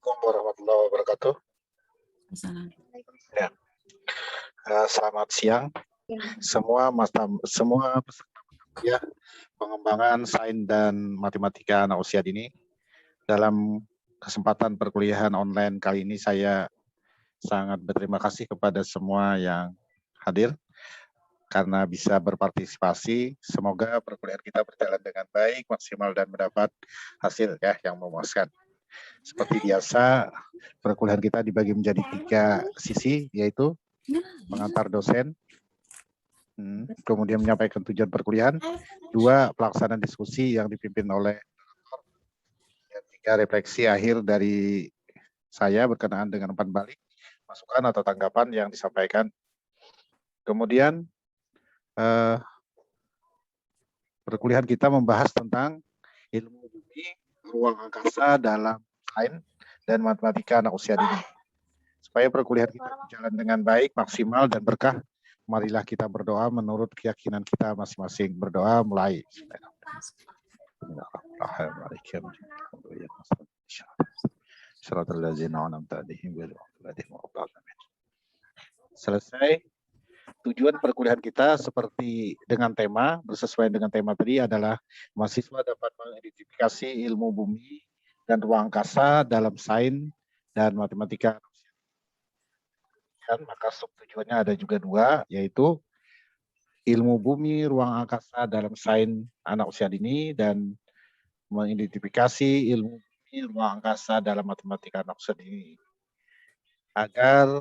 Assalamualaikum warahmatullahi wabarakatuh. Assalamualaikum. Ya. Selamat siang semua peserta kuliah pengembangan sains dan matematika anak usia dini. Dalam kesempatan perkuliahan online kali ini saya sangat berterima kasih kepada semua yang hadir karena bisa berpartisipasi. Semoga perkuliahan kita berjalan dengan baik, maksimal dan mendapat hasil yang memuaskan. Seperti biasa, perkuliahan kita dibagi menjadi 3 sisi, yaitu mengantar dosen, kemudian menyampaikan tujuan perkuliahan, 2 pelaksanaan diskusi yang dipimpin oleh, dan 3 refleksi akhir dari saya berkenaan dengan umpan balik, masukan atau tanggapan yang disampaikan. Kemudian perkuliahan kita membahas tentang ilmu bumi, ruang angkasa dalam sains dan matematika anak usia dini. Supaya perkuliahan kita berjalan dengan baik, maksimal, dan berkah, marilah kita berdoa menurut keyakinan kita masing-masing. Berdoa mulai. Selesai. Tujuan perkuliahan kita seperti dengan tema, bersesuaian dengan tema tadi adalah mahasiswa dapat mengidentifikasi ilmu bumi dan ruang angkasa dalam sains dan matematika. Maka subtujuannya ada juga 2, yaitu ilmu bumi, ruang angkasa dalam sains anak usia dini dan mengidentifikasi ilmu bumi, ruang angkasa dalam matematika anak usia dini. Agar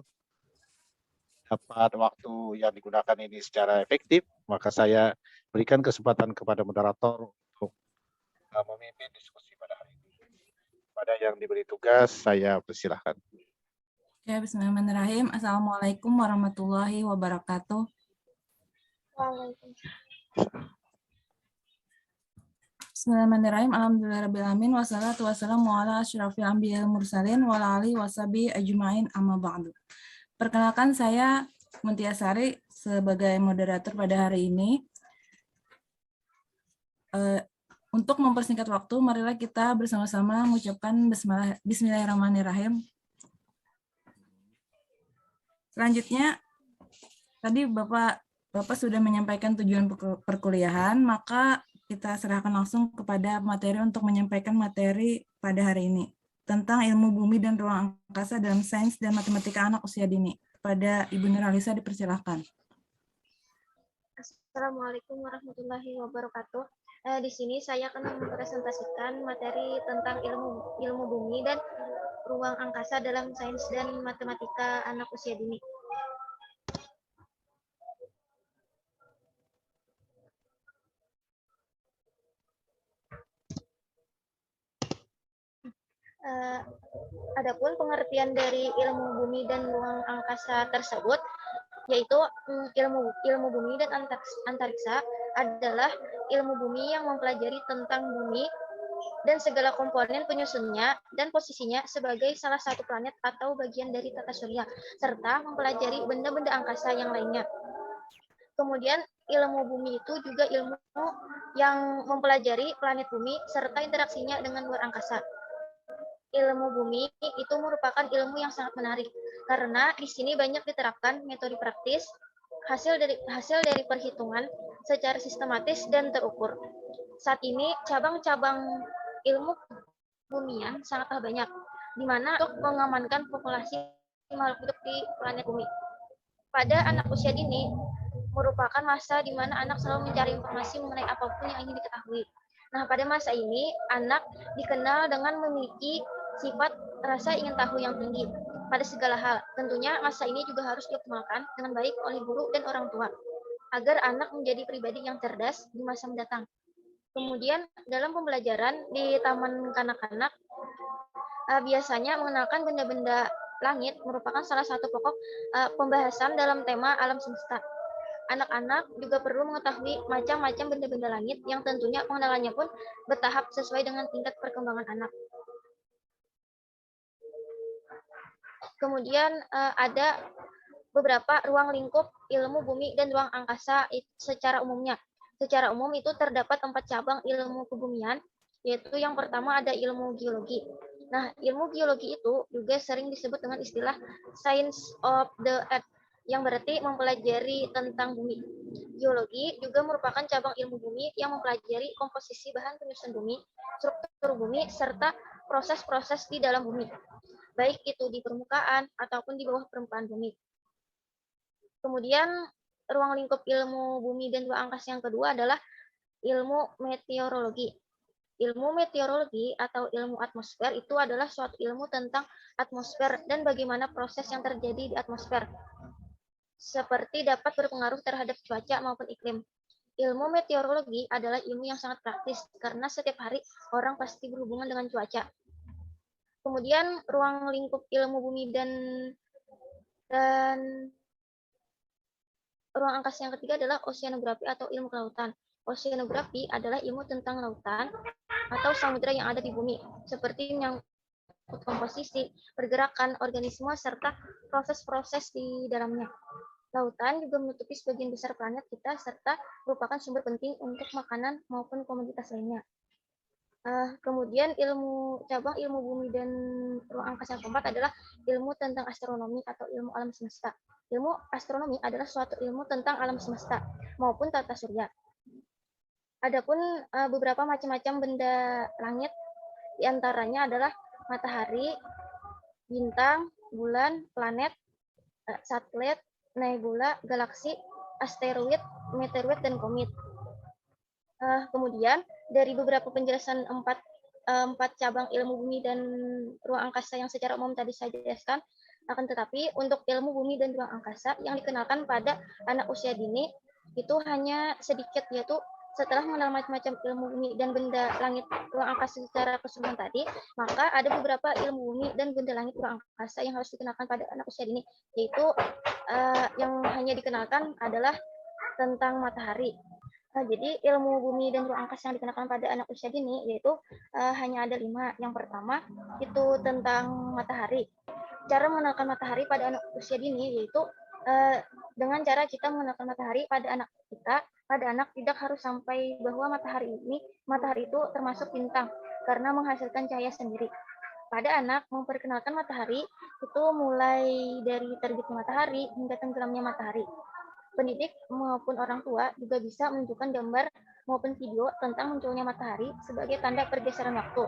dapat waktu yang digunakan ini secara efektif, maka saya berikan kesempatan kepada moderator untuk memimpin diskusi pada hari ini. Pada yang diberi tugas, saya persilahkan. Ya, bismillahirrahmanirrahim. Assalamualaikum warahmatullahi wabarakatuh. Waalaikumsalam. Bismillahirrahmanirrahim. Alhamdulillahirrahmanirrahim. Wassalatu wassalamu ala asyrafil anbiya'il mursalin wa ala alihi washabihi ajma'in amma ba'du. Perkenalkan, saya Muntia Sari sebagai moderator pada hari ini. Untuk mempersingkat waktu, marilah kita bersama-sama mengucapkan Bismillahirrahmanirrahim. Selanjutnya, tadi Bapak sudah menyampaikan tujuan perkuliahan, maka kita serahkan langsung kepada materi untuk menyampaikan materi pada hari ini tentang ilmu bumi dan ruang angkasa dalam sains dan matematika anak usia dini. Pada Ibu Nuralisa dipersilahkan. Assalamualaikum warahmatullahi wabarakatuh. Di sini saya akan mempresentasikan materi tentang ilmu bumi dan ruang angkasa dalam sains dan matematika anak usia dini. Adapun pengertian dari ilmu bumi dan ruang angkasa tersebut, yaitu ilmu bumi dan antariksa adalah ilmu bumi yang mempelajari tentang bumi dan segala komponen penyusunnya dan posisinya sebagai salah satu planet atau bagian dari tata surya, serta mempelajari benda-benda angkasa yang lainnya. Kemudian ilmu bumi itu juga ilmu yang mempelajari planet bumi serta interaksinya dengan luar angkasa. Ilmu bumi itu merupakan ilmu yang sangat menarik karena di sini banyak diterapkan metode praktis, hasil dari perhitungan secara sistematis dan terukur. Saat ini cabang-cabang ilmu bumian sangatlah banyak, di mana untuk mengamankan populasi makhluk hidup di planet bumi. Pada anak usia dini merupakan masa di mana anak selalu mencari informasi mengenai apapun yang ingin diketahui. Nah, pada masa ini anak dikenal dengan memiliki sifat rasa ingin tahu yang tinggi pada segala hal. Tentunya masa ini juga harus dioptimalkan dengan baik oleh guru dan orang tua agar anak menjadi pribadi yang cerdas di masa mendatang. Kemudian dalam pembelajaran di taman kanak-kanak biasanya mengenalkan benda-benda langit merupakan salah satu pokok pembahasan dalam tema alam semesta. Anak-anak juga perlu mengetahui macam-macam benda-benda langit yang tentunya pengenalannya pun bertahap sesuai dengan tingkat perkembangan anak. Kemudian ada beberapa ruang lingkup ilmu bumi dan ruang angkasa secara umumnya. Secara umum itu terdapat 4 cabang ilmu kebumian, yaitu yang pertama ada ilmu geologi. Nah, ilmu geologi itu juga sering disebut dengan istilah science of the earth, yang berarti mempelajari tentang bumi. Geologi juga merupakan cabang ilmu bumi yang mempelajari komposisi bahan penyusun bumi, struktur bumi, serta proses-proses di dalam bumi, baik itu di permukaan ataupun di bawah permukaan bumi. Kemudian, ruang lingkup ilmu bumi dan ruang angkasa yang kedua adalah ilmu meteorologi. Ilmu meteorologi atau ilmu atmosfer itu adalah suatu ilmu tentang atmosfer dan bagaimana proses yang terjadi di atmosfer, seperti dapat berpengaruh terhadap cuaca maupun iklim. Ilmu meteorologi adalah ilmu yang sangat praktis karena setiap hari orang pasti berhubungan dengan cuaca. Kemudian ruang lingkup ilmu bumi dan ruang angkasa yang ketiga adalah oceanografi atau ilmu kelautan. Oceanografi adalah ilmu tentang lautan atau samudera yang ada di bumi, seperti menyangkut komposisi, pergerakan organisme, serta proses-proses di dalamnya. Lautan juga menutupi sebagian besar planet kita, serta merupakan sumber penting untuk makanan maupun komoditas lainnya. Kemudian cabang ilmu bumi dan ruang angkasa yang keempat adalah ilmu tentang astronomi atau ilmu alam semesta. Ilmu astronomi adalah suatu ilmu tentang alam semesta maupun tata surya. Adapun beberapa macam-macam benda langit, diantaranya adalah matahari, bintang, bulan, planet, satelit, nebula, galaksi, asteroid, meteoroid, dan komit. Kemudian dari beberapa penjelasan empat cabang ilmu bumi dan ruang angkasa yang secara umum tadi saya jelaskan, akan tetapi untuk ilmu bumi dan ruang angkasa yang dikenalkan pada anak usia dini itu hanya sedikit, yaitu setelah mengenal macam-macam ilmu bumi dan benda langit ruang angkasa secara keseluruhan tadi, maka ada beberapa ilmu bumi dan benda langit ruang angkasa yang harus dikenalkan pada anak usia dini, yaitu yang hanya dikenalkan adalah tentang matahari. Jadi ilmu bumi dan ruang angkasa yang dikenakan pada anak usia dini yaitu hanya ada 5. Yang pertama itu tentang matahari. Cara mengenalkan matahari pada anak usia dini yaitu dengan cara kita mengenalkan matahari pada anak kita, pada anak tidak harus sampai bahwa matahari itu termasuk bintang karena menghasilkan cahaya sendiri. Pada anak memperkenalkan matahari itu mulai dari terbitnya matahari hingga tenggelamnya matahari. Pendidik maupun orang tua juga bisa menunjukkan gambar maupun video tentang munculnya matahari sebagai tanda pergeseran waktu.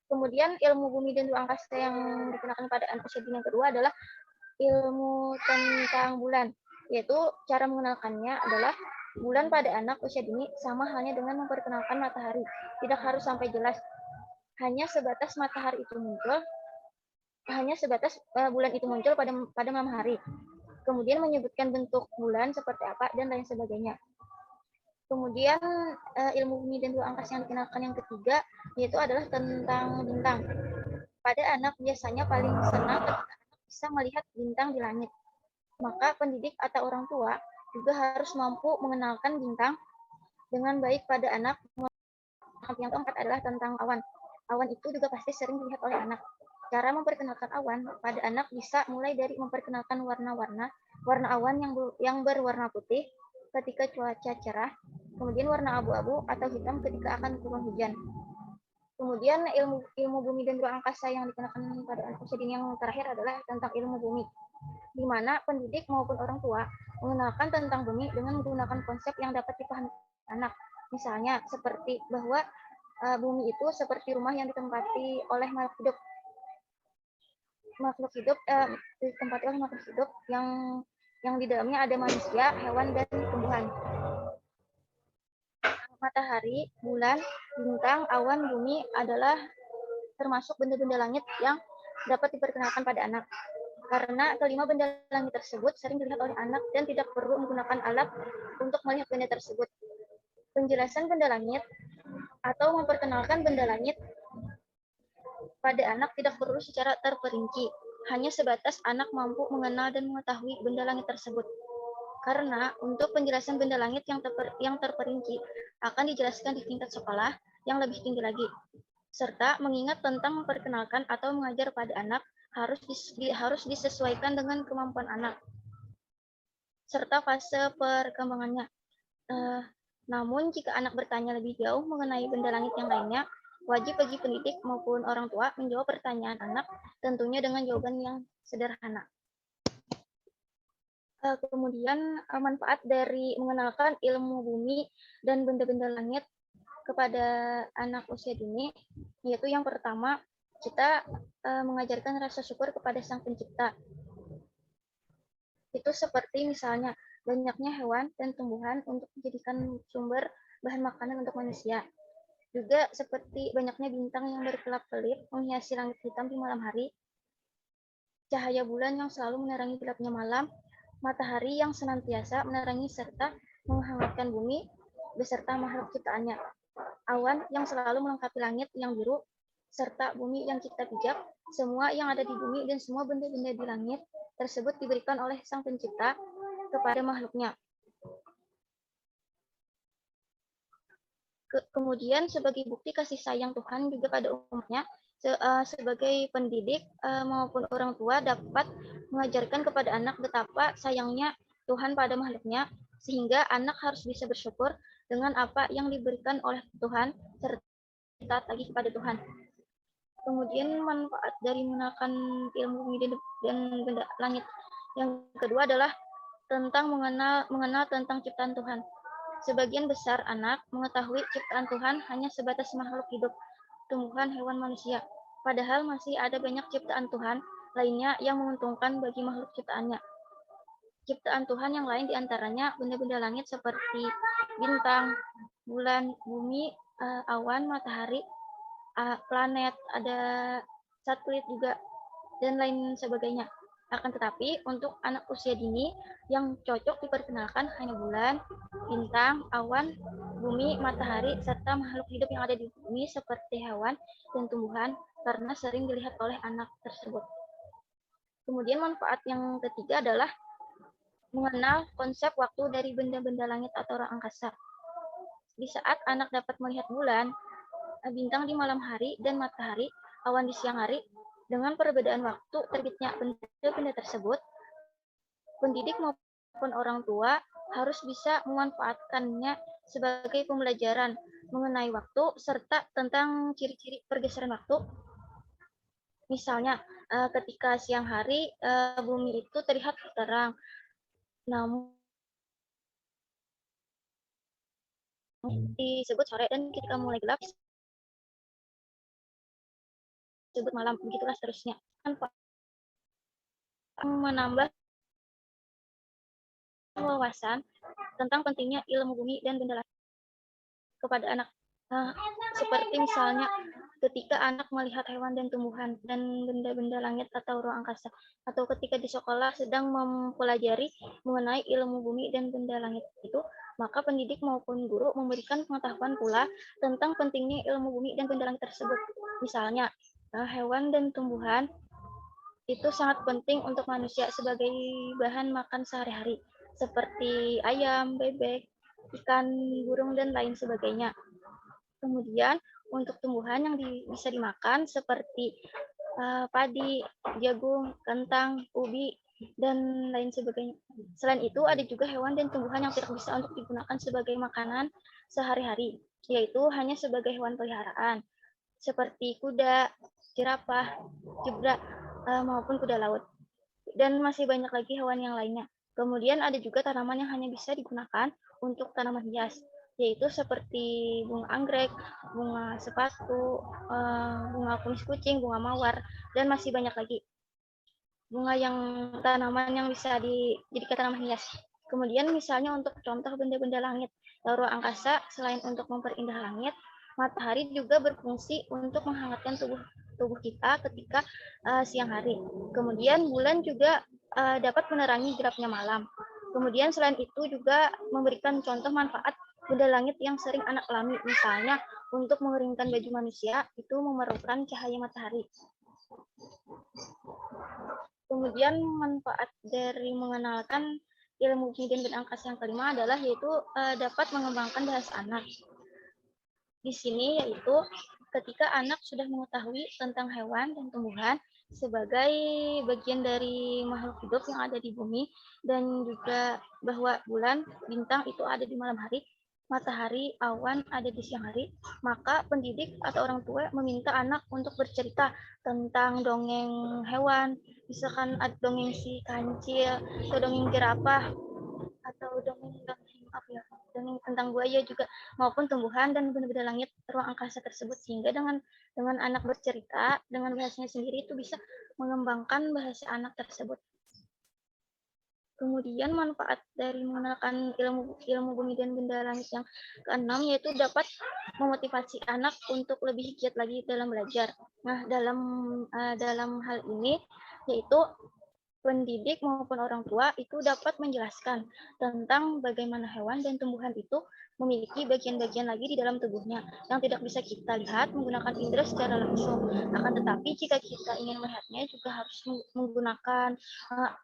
Kemudian ilmu bumi dan ruang angkasa yang dikenakan pada anak usia dini yang kedua adalah ilmu tentang bulan, yaitu cara mengenalkannya adalah bulan pada anak usia dini sama halnya dengan memperkenalkan matahari, tidak harus sampai jelas, hanya sebatas matahari itu muncul, bulan itu muncul pada malam hari. Kemudian menyebutkan bentuk bulan seperti apa dan lain sebagainya. Kemudian ilmu bumi dan ruang angkasa yang dikenalkan yang ketiga yaitu adalah tentang bintang. Pada anak biasanya paling senang ketika anak bisa melihat bintang di langit. Maka pendidik atau orang tua juga harus mampu mengenalkan bintang dengan baik pada anak. Yang keempat adalah tentang awan. Awan itu juga pasti sering dilihat oleh anak. Cara memperkenalkan awan pada anak bisa mulai dari memperkenalkan warna awan yang berwarna putih ketika cuaca cerah, kemudian warna abu-abu atau hitam ketika akan turun hujan. Kemudian ilmu bumi dan ruang angkasa yang dikenakan pada anak usia dini yang terakhir adalah tentang ilmu bumi, di mana pendidik maupun orang tua mengenalkan tentang bumi dengan menggunakan konsep yang dapat dipahami anak. Misalnya seperti bahwa bumi itu seperti rumah yang ditempati oleh makhluk hidup yang di dalamnya ada manusia, hewan, dan tumbuhan. Matahari, bulan, bintang, awan, bumi adalah termasuk benda-benda langit yang dapat diperkenalkan pada anak. Karena kelima benda langit tersebut sering dilihat oleh anak dan tidak perlu menggunakan alat untuk melihat benda tersebut. Penjelasan benda langit atau memperkenalkan benda langit pada anak tidak perlu secara terperinci, hanya sebatas anak mampu mengenal dan mengetahui benda langit tersebut. Karena untuk penjelasan benda langit yang terperinci akan dijelaskan di tingkat sekolah yang lebih tinggi lagi. Serta mengingat tentang memperkenalkan atau mengajar pada anak harus disesuaikan dengan kemampuan anak serta fase perkembangannya. Namun jika anak bertanya lebih jauh mengenai benda langit yang lainnya, Wajib bagi pendidik maupun orang tua menjawab pertanyaan anak, tentunya dengan jawaban yang sederhana. Kemudian manfaat dari mengenalkan ilmu bumi dan benda-benda langit kepada anak usia dini, yaitu yang pertama, kita mengajarkan rasa syukur kepada Sang Pencipta. Itu seperti misalnya banyaknya hewan dan tumbuhan untuk dijadikan sumber bahan makanan untuk manusia. Juga seperti banyaknya bintang yang berkelap-kelip menghiasi langit hitam di malam hari, cahaya bulan yang selalu menerangi gelapnya malam, matahari yang senantiasa menerangi serta menghangatkan bumi beserta makhluk ciptaannya, awan yang selalu melengkapi langit yang biru, serta bumi yang kita pijak. Semua yang ada di bumi dan semua benda-benda di langit tersebut diberikan oleh Sang Pencipta kepada makhluknya. Kemudian sebagai bukti kasih sayang Tuhan juga pada umatnya, sebagai pendidik maupun orang tua dapat mengajarkan kepada anak betapa sayangnya Tuhan pada makhluknya, sehingga anak harus bisa bersyukur dengan apa yang diberikan oleh Tuhan serta tagih kepada Tuhan. Kemudian manfaat dari mengenalkan ilmu bumi dan benda langit yang kedua adalah tentang mengenal tentang ciptaan Tuhan. Sebagian besar anak mengetahui ciptaan Tuhan hanya sebatas makhluk hidup, tumbuhan, hewan, manusia. Padahal masih ada banyak ciptaan Tuhan lainnya yang menguntungkan bagi makhluk ciptaannya. Ciptaan Tuhan yang lain diantaranya benda-benda langit seperti bintang, bulan, bumi, awan, matahari, planet, ada satelit juga, dan lain sebagainya. Akan tetapi, untuk anak usia dini yang cocok diperkenalkan hanya bulan, bintang, awan, bumi, matahari, serta makhluk hidup yang ada di bumi seperti hewan dan tumbuhan karena sering dilihat oleh anak tersebut. Kemudian manfaat yang ketiga adalah mengenal konsep waktu dari benda-benda langit atau ruang angkasa. Di saat anak dapat melihat bulan, bintang di malam hari, dan matahari, awan di siang hari, dengan perbedaan waktu terbitnya benda-benda tersebut, pendidik maupun orang tua harus bisa memanfaatkannya sebagai pembelajaran mengenai waktu serta tentang ciri-ciri pergeseran waktu. Misalnya, ketika siang hari, bumi itu terlihat terang, namun disebut sore, dan ketika mulai gelap disebut malam, begitulah seterusnya. Menambah wawasan tentang pentingnya ilmu bumi dan benda langit kepada anak. Seperti misalnya ketika anak melihat hewan dan tumbuhan dan benda-benda langit atau ruang angkasa, atau ketika di sekolah sedang mempelajari mengenai ilmu bumi dan benda langit itu, maka pendidik maupun guru memberikan pengetahuan pula tentang pentingnya ilmu bumi dan benda langit tersebut. Misalnya, hewan dan tumbuhan itu sangat penting untuk manusia sebagai bahan makan sehari-hari, seperti ayam, bebek, ikan, burung, dan lain sebagainya. Kemudian untuk tumbuhan yang bisa dimakan seperti padi, jagung, kentang, ubi, dan lain sebagainya. Selain itu, ada juga hewan dan tumbuhan yang tidak bisa untuk digunakan sebagai makanan sehari-hari, yaitu hanya sebagai hewan peliharaan, seperti kuda, jerapah, zebra, maupun kuda laut. Dan masih banyak lagi hewan yang lainnya. Kemudian ada juga tanaman yang hanya bisa digunakan untuk tanaman hias, yaitu seperti bunga anggrek, bunga sepatu, bunga kumis kucing, bunga mawar, dan masih banyak lagi tanaman yang bisa dijadikan tanaman hias. Kemudian misalnya untuk contoh benda-benda langit, ruang angkasa selain untuk memperindah langit, matahari juga berfungsi untuk menghangatkan tubuh kita ketika siang hari. Kemudian bulan juga dapat menerangi gelapnya malam. Kemudian selain itu juga memberikan contoh manfaat benda langit yang sering anak alami, misalnya untuk mengeringkan baju manusia itu memerlukan cahaya matahari. Kemudian manfaat dari mengenalkan ilmu bumi dan benda angkasa yang kelima adalah yaitu dapat mengembangkan bahasa anak. Di sini yaitu ketika anak sudah mengetahui tentang hewan dan tumbuhan sebagai bagian dari makhluk hidup yang ada di bumi, dan juga bahwa bulan, bintang itu ada di malam hari, matahari, awan ada di siang hari, maka pendidik atau orang tua meminta anak untuk bercerita tentang dongeng hewan, misalkan ada dongeng si kancil, atau dongeng jerapah, atau dongeng apa ya, dongeng tentang buaya juga, maupun tumbuhan dan benda-benda langit ruang angkasa tersebut, sehingga dengan anak bercerita dengan bahasanya sendiri itu bisa mengembangkan bahasa anak tersebut. Kemudian manfaat dari mengenalkan ilmu bumi dan benda langit yang keenam yaitu dapat memotivasi anak untuk lebih giat lagi dalam belajar. Nah, dalam hal ini yaitu pendidik maupun orang tua itu dapat menjelaskan tentang bagaimana hewan dan tumbuhan itu memiliki bagian-bagian lagi di dalam tubuhnya yang tidak bisa kita lihat menggunakan indera secara langsung. Akan tetapi jika kita ingin melihatnya juga harus menggunakan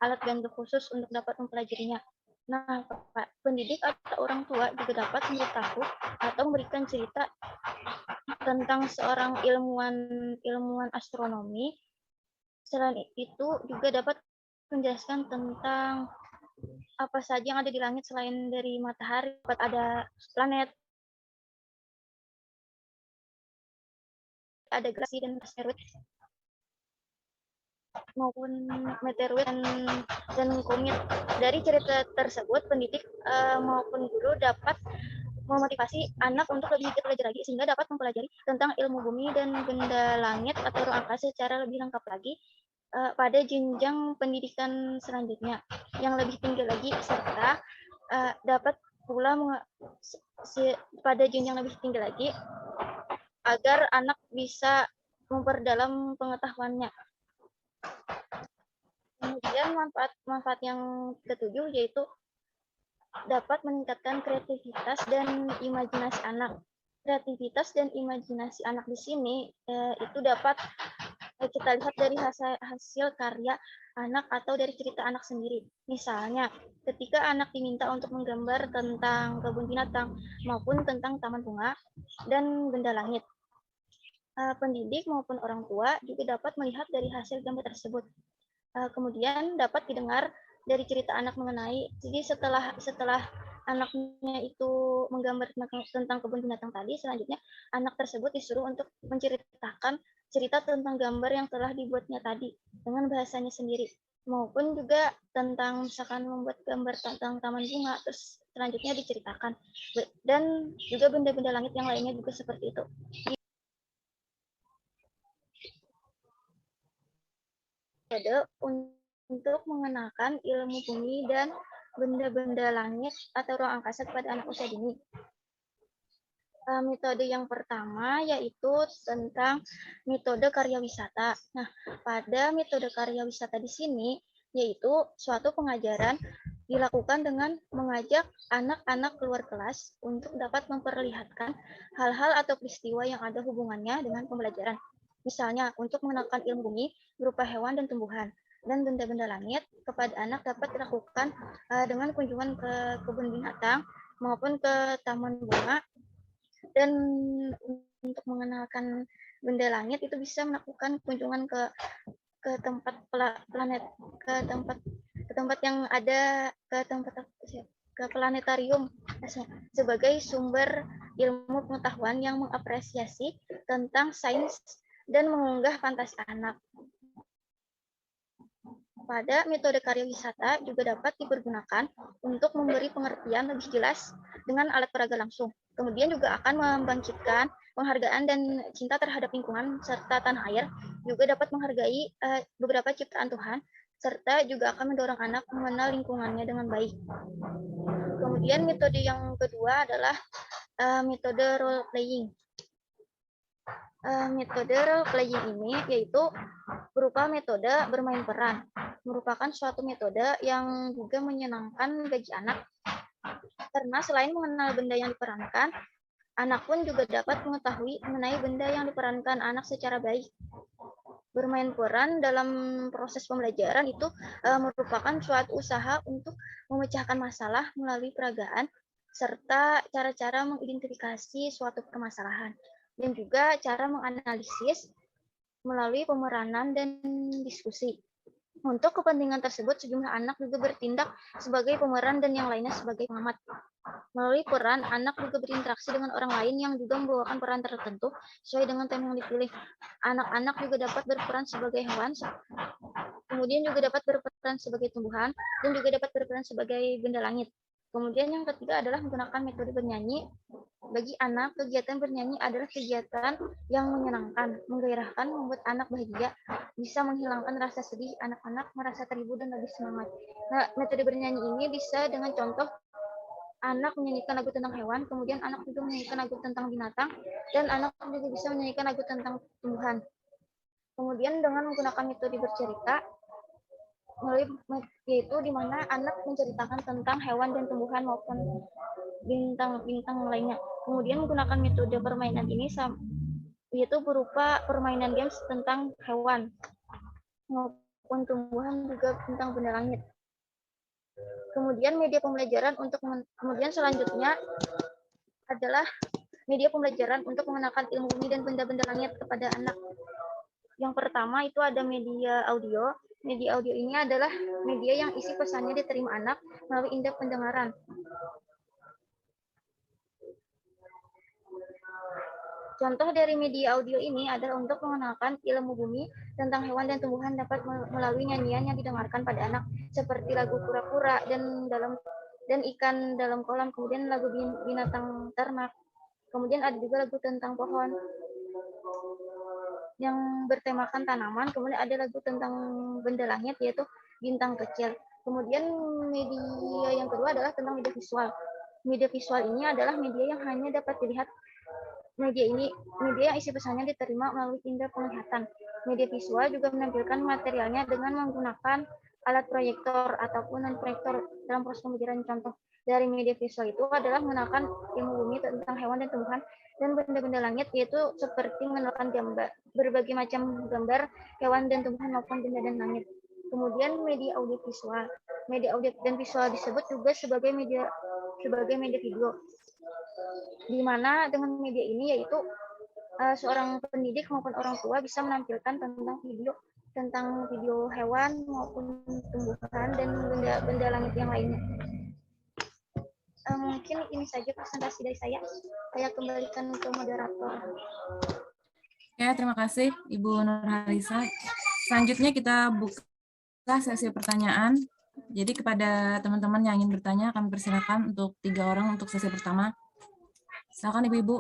alat bantu khusus untuk dapat mempelajarinya. Nah, pendidik atau orang tua juga dapat memberitahu atau memberikan cerita tentang seorang ilmuwan astronomi. Selain itu juga dapat menjelaskan tentang apa saja yang ada di langit selain dari matahari, dapat ada planet, ada galaksi dan asteroid maupun meteoroid dan komit. Dari cerita tersebut, pendidik maupun guru dapat memotivasi anak untuk lebih giat belajar lagi sehingga dapat mempelajari tentang ilmu bumi dan benda langit atau ruang angkasa secara lebih lengkap lagi pada jenjang pendidikan selanjutnya yang lebih tinggi lagi, serta dapat pula pada jenjang lebih tinggi lagi agar anak bisa memperdalam pengetahuannya. Kemudian manfaat yang ketujuh yaitu dapat meningkatkan kreativitas dan imajinasi anak. Kreativitas dan imajinasi anak di sini itu dapat kita lihat dari hasil karya anak atau dari cerita anak sendiri. Misalnya, ketika anak diminta untuk menggambar tentang kebun binatang maupun tentang taman bunga dan benda langit, pendidik maupun orang tua juga dapat melihat dari hasil gambar tersebut. Kemudian dapat didengar dari cerita anak mengenai. Jadi setelah anaknya itu menggambar tentang kebun binatang tadi, selanjutnya anak tersebut disuruh untuk menceritakan cerita tentang gambar yang telah dibuatnya tadi dengan bahasanya sendiri, maupun juga tentang misalkan membuat gambar tentang taman bunga, terus selanjutnya diceritakan, dan juga benda-benda langit yang lainnya juga seperti itu. Metode untuk mengenalkan ilmu bumi dan benda-benda langit atau ruang angkasa kepada anak usia dini. Metode yang pertama yaitu tentang metode karya wisata. Nah, pada metode karya wisata di sini yaitu suatu pengajaran dilakukan dengan mengajak anak-anak keluar kelas untuk dapat memperlihatkan hal-hal atau peristiwa yang ada hubungannya dengan pembelajaran. Misalnya, untuk mengenalkan ilmu bumi berupa hewan dan tumbuhan dan benda-benda langit kepada anak dapat dilakukan dengan kunjungan ke kebun binatang maupun ke taman bunga. Dan untuk mengenalkan benda langit itu bisa melakukan kunjungan ke tempat planet, ke tempat yang ada, ke planetarium sebagai sumber ilmu pengetahuan yang mengapresiasi tentang sains dan mengunggah fantasi anak. Pada metode karya wisata juga dapat dipergunakan untuk memberi pengertian lebih jelas dengan alat peraga langsung. Kemudian juga akan membangkitkan penghargaan dan cinta terhadap lingkungan serta tanah air, juga dapat menghargai beberapa ciptaan Tuhan, serta juga akan mendorong anak mengenal lingkungannya dengan baik. Kemudian metode yang kedua adalah metode role playing. Metode role playing ini yaitu berupa metode bermain peran, merupakan suatu metode yang juga menyenangkan bagi anak karena selain mengenal benda yang diperankan, anak pun juga dapat mengetahui mengenai benda yang diperankan anak secara baik. Bermain peran dalam proses pembelajaran itu merupakan suatu usaha untuk memecahkan masalah melalui peragaan serta cara-cara mengidentifikasi suatu permasalahan dan juga cara menganalisis melalui pemeranan dan diskusi. Untuk kepentingan tersebut, sejumlah anak juga bertindak sebagai pemeran dan yang lainnya sebagai pengamat. Melalui peran, anak juga berinteraksi dengan orang lain yang juga membawakan peran tertentu sesuai dengan tema yang dipilih. Anak-anak juga dapat berperan sebagai hewan, kemudian juga dapat berperan sebagai tumbuhan, dan juga dapat berperan sebagai benda langit. Kemudian yang ketiga adalah menggunakan metode bernyanyi. Bagi anak, kegiatan bernyanyi adalah kegiatan yang menyenangkan, menggairahkan, membuat anak bahagia, bisa menghilangkan rasa sedih, anak-anak merasa terhibur dan lebih semangat. Nah, metode bernyanyi ini bisa dengan contoh anak menyanyikan lagu tentang hewan, kemudian anak juga menyanyikan lagu tentang binatang, dan anak juga bisa menyanyikan lagu tentang tumbuhan. Kemudian dengan menggunakan metode bercerita, yaitu di mana anak menceritakan tentang hewan dan tumbuhan maupun bintang-bintang lainnya. Kemudian menggunakan metode permainan ini yaitu berupa permainan games tentang hewan maupun tumbuhan juga tentang benda langit. Kemudian media pembelajaran kemudian selanjutnya adalah media pembelajaran untuk mengenalkan ilmu bumi dan benda-benda langit kepada anak. Yang pertama itu ada media audio. Media audio ini adalah media yang isi pesannya diterima anak melalui indera pendengaran. Contoh dari media audio ini adalah untuk mengenalkan ilmu bumi tentang hewan dan tumbuhan dapat melalui nyanyian yang didengarkan pada anak seperti lagu kura-kura dan ikan dalam kolam, kemudian lagu binatang ternak. Kemudian ada juga lagu tentang pohon yang bertemakan tanaman, kemudian ada lagu tentang benda langit yaitu bintang kecil. Kemudian media yang kedua adalah tentang media visual. Media visual ini adalah media yang hanya dapat dilihat. Media yang isi pesannya diterima melalui indera penglihatan. Media visual juga menampilkan materialnya dengan menggunakan alat proyektor ataupun non-proyektor dalam proses pembelajaran. Contoh dari media visual itu adalah mengenalkan ilmu bumi tentang hewan dan tumbuhan dan benda-benda langit, yaitu seperti mengenalkan berbagai macam gambar hewan dan tumbuhan maupun benda dan langit. Kemudian media audio visual. Media audio dan visual disebut juga sebagai media video, di mana dengan media ini yaitu seorang pendidik maupun orang tua bisa menampilkan tentang video hewan maupun tumbuhan dan benda-benda langit yang lainnya. Mungkin ini saja presentasi dari saya. Saya kembalikan ke moderator. Ya, terima kasih Ibu Nurhalisa. Selanjutnya kita buka sesi pertanyaan. Jadi kepada teman-teman yang ingin bertanya, kami persilakan untuk 3 orang untuk sesi pertama. Silakan Ibu-Ibu.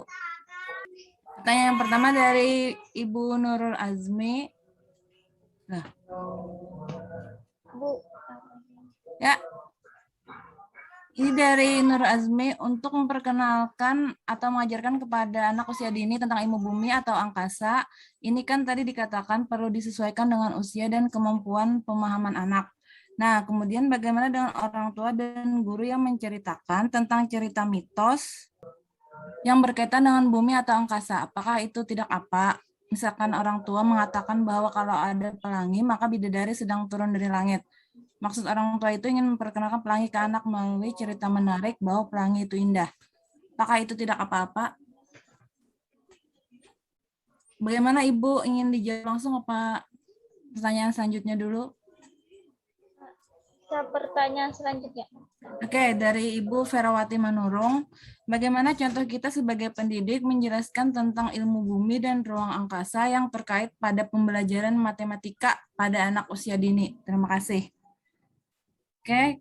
Pertanyaan yang pertama dari Ibu Nurul Azmi. Nah. Bu. Ya. Ini dari Nur Azmi untuk memperkenalkan atau mengajarkan kepada anak usia dini tentang ilmu bumi atau angkasa. Ini kan tadi dikatakan perlu disesuaikan dengan usia dan kemampuan pemahaman anak. Nah, kemudian bagaimana dengan orang tua dan guru yang menceritakan tentang cerita mitos yang berkaitan dengan bumi atau angkasa? Apakah itu tidak apa? Misalkan orang tua mengatakan bahwa kalau ada pelangi, maka bidadari sedang turun dari langit. Maksud orang tua itu ingin memperkenalkan pelangi ke anak melalui cerita menarik bahwa pelangi itu indah. Apakah itu tidak apa-apa? Bagaimana Ibu, ingin dijawab langsung apa pertanyaan selanjutnya dulu? Pertanyaan selanjutnya. Oke, dari Ibu Ferawati Manurung, bagaimana contoh kita sebagai pendidik menjelaskan tentang ilmu bumi dan ruang angkasa yang terkait pada pembelajaran matematika pada anak usia dini? Terima kasih. Oke,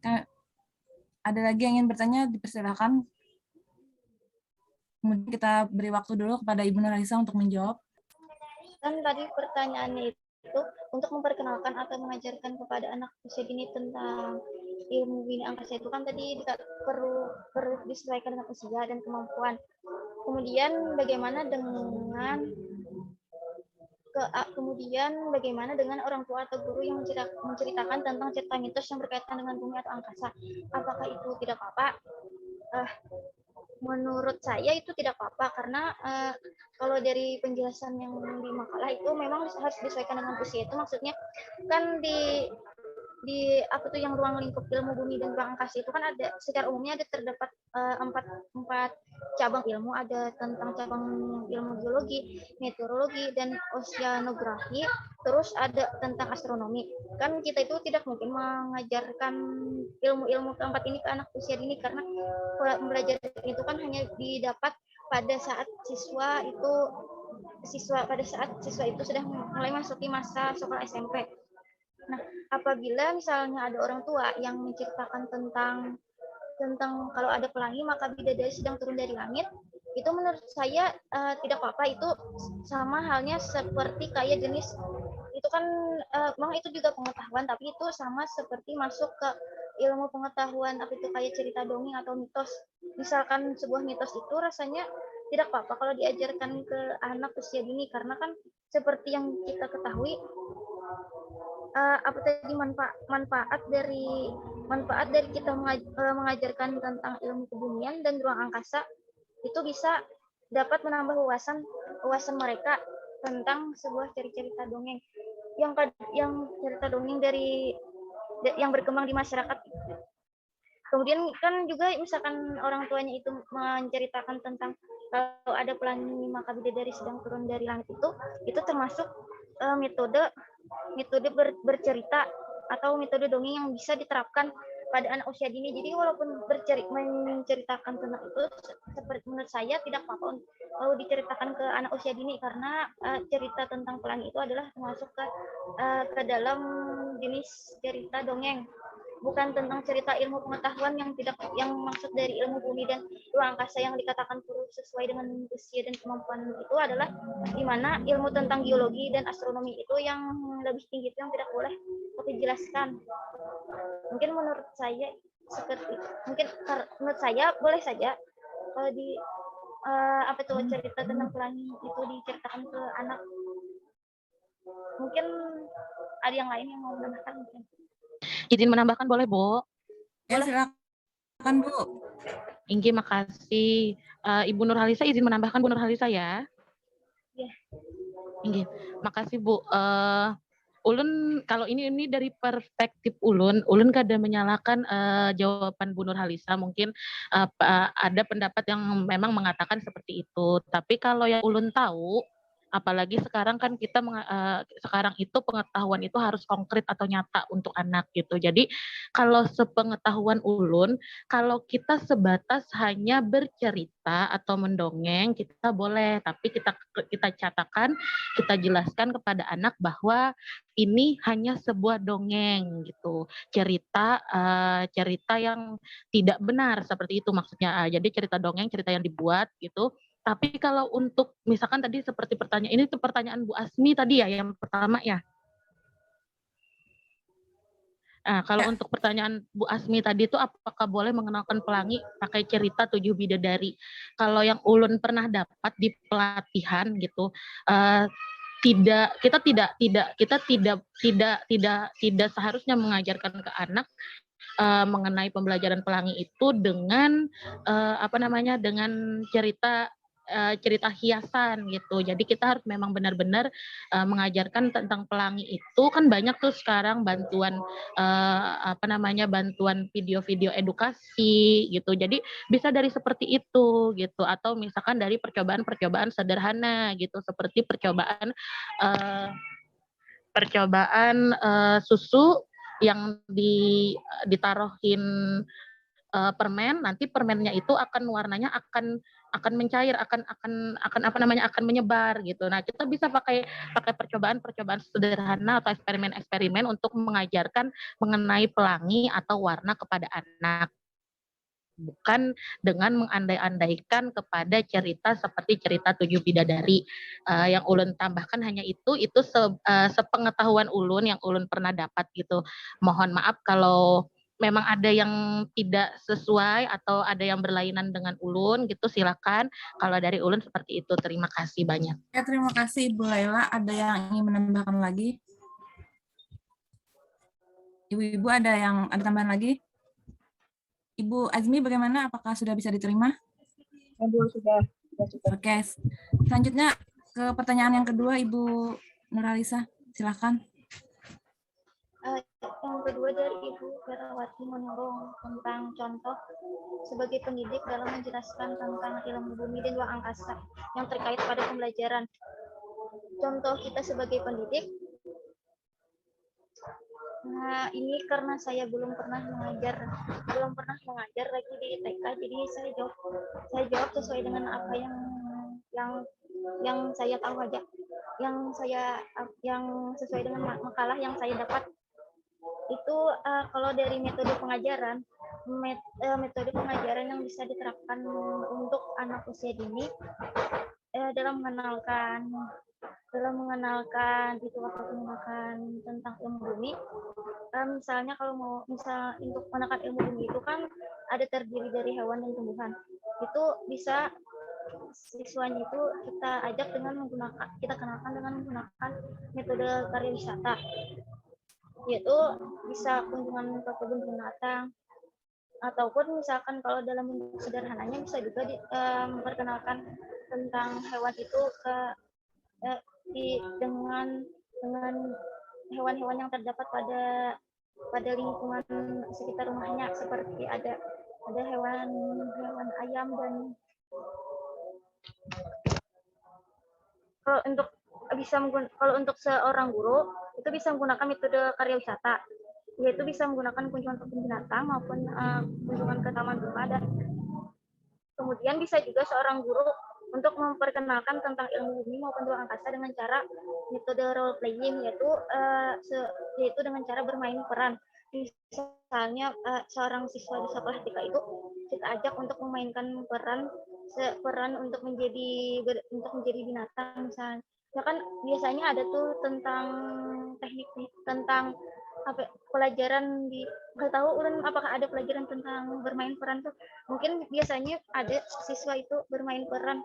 ada lagi yang ingin bertanya, dipersilakan. Kemudian kita beri waktu dulu kepada Ibu Nurhalisa untuk menjawab. Kan tadi pertanyaannya itu untuk memperkenalkan atau mengajarkan kepada anak usia dini tentang ilmu bumi angkasa itu kan tadi perlu disesuaikan dengan usia dan kemampuan. Kemudian bagaimana dengan orang tua atau guru yang menceritakan tentang cerita mitos yang berkaitan dengan bumi atau angkasa? Apakah itu tidak apa-apa? Menurut saya itu tidak apa-apa karena kalau dari penjelasan yang di makalah itu memang harus disesuaikan dengan usia. Itu maksudnya kan yang ruang lingkup ilmu bumi dan ruang angkasa itu kan ada secara umumnya ada terdapat empat cabang ilmu, ada tentang cabang ilmu geologi, meteorologi, dan oceanografi, terus ada tentang astronomi. Kan kita itu tidak mungkin mengajarkan ilmu-ilmu keempat ini ke anak usia dini karena belajar itu kan hanya didapat pada saat siswa itu sudah mulai masuki masa sekolah SMP. Nah, apabila misalnya ada orang tua yang menceritakan tentang kalau ada pelangi maka bidadari sedang turun dari langit, itu menurut saya tidak apa-apa. Itu sama halnya seperti kayak jenis itu kan memang itu juga pengetahuan, tapi itu sama seperti masuk ke ilmu pengetahuan apa itu kayak cerita dongeng atau mitos. Misalkan sebuah mitos itu rasanya tidak apa-apa kalau diajarkan ke anak usia dini karena kan seperti yang kita ketahui manfaat dari kita mengajarkan tentang ilmu kebumian dan ruang angkasa itu bisa dapat menambah wawasan mereka tentang sebuah cerita dongeng yang cerita dongeng yang berkembang di masyarakat. Kemudian kan juga misalkan orang tuanya itu menceritakan tentang kalau ada pelangi maka bidadari sedang turun dari langit, itu termasuk metode bercerita atau metode dongeng yang bisa diterapkan pada anak usia dini. Jadi walaupun menceritakan tentang itu, seperti menurut saya tidak apa-apa kalau diceritakan ke anak usia dini karena cerita tentang pelangi itu adalah termasuk ke dalam jenis cerita dongeng, bukan tentang cerita ilmu pengetahuan yang maksud dari ilmu bumi dan ruang angkasa yang dikatakan perlu sesuai dengan usia dan kemampuan itu adalah di mana ilmu tentang geologi dan astronomi itu yang lebih tinggi itu yang tidak boleh dijelaskan. Mungkin menurut saya boleh saja kalau di cerita tentang pelangi itu diceritakan ke anak. Mungkin ada yang lain yang mau menambahkan mungkin. Izin menambahkan boleh, Bu? Ya, silakan, Bu. Inggi, makasih. Ibu Nurhalisa izin menambahkan, Bu Nurhalisa ya. Ya. Inggi, makasih, Bu. Ulun kalau ini dari perspektif Ulun kada menyalahkan jawaban Bu Nurhalisa. Mungkin ada pendapat yang memang mengatakan seperti itu. Tapi kalau yang Ulun tahu, apalagi sekarang kan kita sekarang itu pengetahuan itu harus konkret atau nyata untuk anak gitu. Jadi kalau sepengetahuan Ulun, kalau kita sebatas hanya bercerita atau mendongeng kita boleh, tapi kita catatkan, kita jelaskan kepada anak bahwa ini hanya sebuah dongeng gitu, cerita yang tidak benar seperti itu maksudnya. Jadi cerita dongeng, cerita yang dibuat gitu. Tapi kalau untuk misalkan tadi seperti pertanyaan, ini tuh pertanyaan Bu Asmi tadi ya yang pertama ya. Nah, kalau untuk pertanyaan Bu Asmi tadi itu apakah boleh mengenalkan pelangi pakai cerita 7 bidadari? Kalau yang Ulun pernah dapat di pelatihan gitu, kita tidak seharusnya mengajarkan ke anak mengenai pembelajaran pelangi itu dengan dengan cerita hiasan gitu. Jadi kita harus memang benar-benar mengajarkan tentang pelangi itu. Kan banyak tuh sekarang bantuan bantuan video-video edukasi gitu. Jadi bisa dari seperti itu gitu, atau misalkan dari percobaan-percobaan sederhana gitu, seperti percobaan susu yang ditaruhin permen, nanti permennya itu warnanya akan mencair, akan menyebar gitu. Nah, kita bisa pakai percobaan sederhana atau eksperimen untuk mengajarkan mengenai pelangi atau warna kepada anak. Bukan dengan mengandai-andaikan kepada cerita seperti cerita 7 bidadari. Yang Ulun tambahkan hanya itu sepengetahuan Ulun yang Ulun pernah dapat gitu. Mohon maaf kalau memang ada yang tidak sesuai atau ada yang berlainan dengan Ulun gitu, silakan. Kalau dari Ulun seperti itu. Terima kasih banyak. Ya, terima kasih Ibu Laila. Ada yang ingin menambahkan lagi? Ibu-ibu ada tambahan lagi? Ibu Azmi bagaimana? Apakah sudah bisa diterima? Sudah. Oke. Selanjutnya ke pertanyaan yang kedua, Ibu Nurhalisa. Silakan. Yang kedua dari Ibu Ferawati Monirong tentang contoh sebagai pendidik dalam menjelaskan tentang ilmu bumi dan luar angkasa yang terkait pada pembelajaran. Contoh kita sebagai pendidik, nah ini karena saya belum pernah mengajar lagi di TK, jadi saya jawab sesuai dengan apa yang saya tahu aja, yang sesuai dengan makalah yang saya dapat. Itu kalau dari metode pengajaran yang bisa diterapkan untuk anak usia dini dalam mengenalkan itu apa menggunakan tentang ilmu bumi. Misalnya kalau misal untuk menekan ilmu bumi itu kan ada terdiri dari hewan dan tumbuhan. Itu bisa siswanya itu kita ajak dengan kita kenalkan dengan menggunakan metode karya wisata, yaitu bisa kunjungan ke kebun binatang, ataupun misalkan kalau dalam bentuk sederhananya bisa juga memperkenalkan tentang hewan itu dengan hewan-hewan yang terdapat pada lingkungan sekitar rumahnya, seperti ada hewan ayam. Dan kalau untuk seorang guru itu bisa menggunakan metode karya wisata, yaitu bisa menggunakan kunjungan ke kebun binatang maupun kunjungan ke taman bunga. Dan kemudian bisa juga seorang guru untuk memperkenalkan tentang ilmu bumi maupun luar angkasa dengan cara metode role playing, yaitu dengan cara bermain peran. Misalnya seorang siswa di sekolah TK itu kita ajak untuk memainkan peran untuk menjadi binatang misalnya. Ya kan biasanya ada tuh tentang teknik tentang pelajaran nggak tahu ulun apakah ada pelajaran tentang bermain peran tuh. Mungkin biasanya ada siswa itu bermain peran,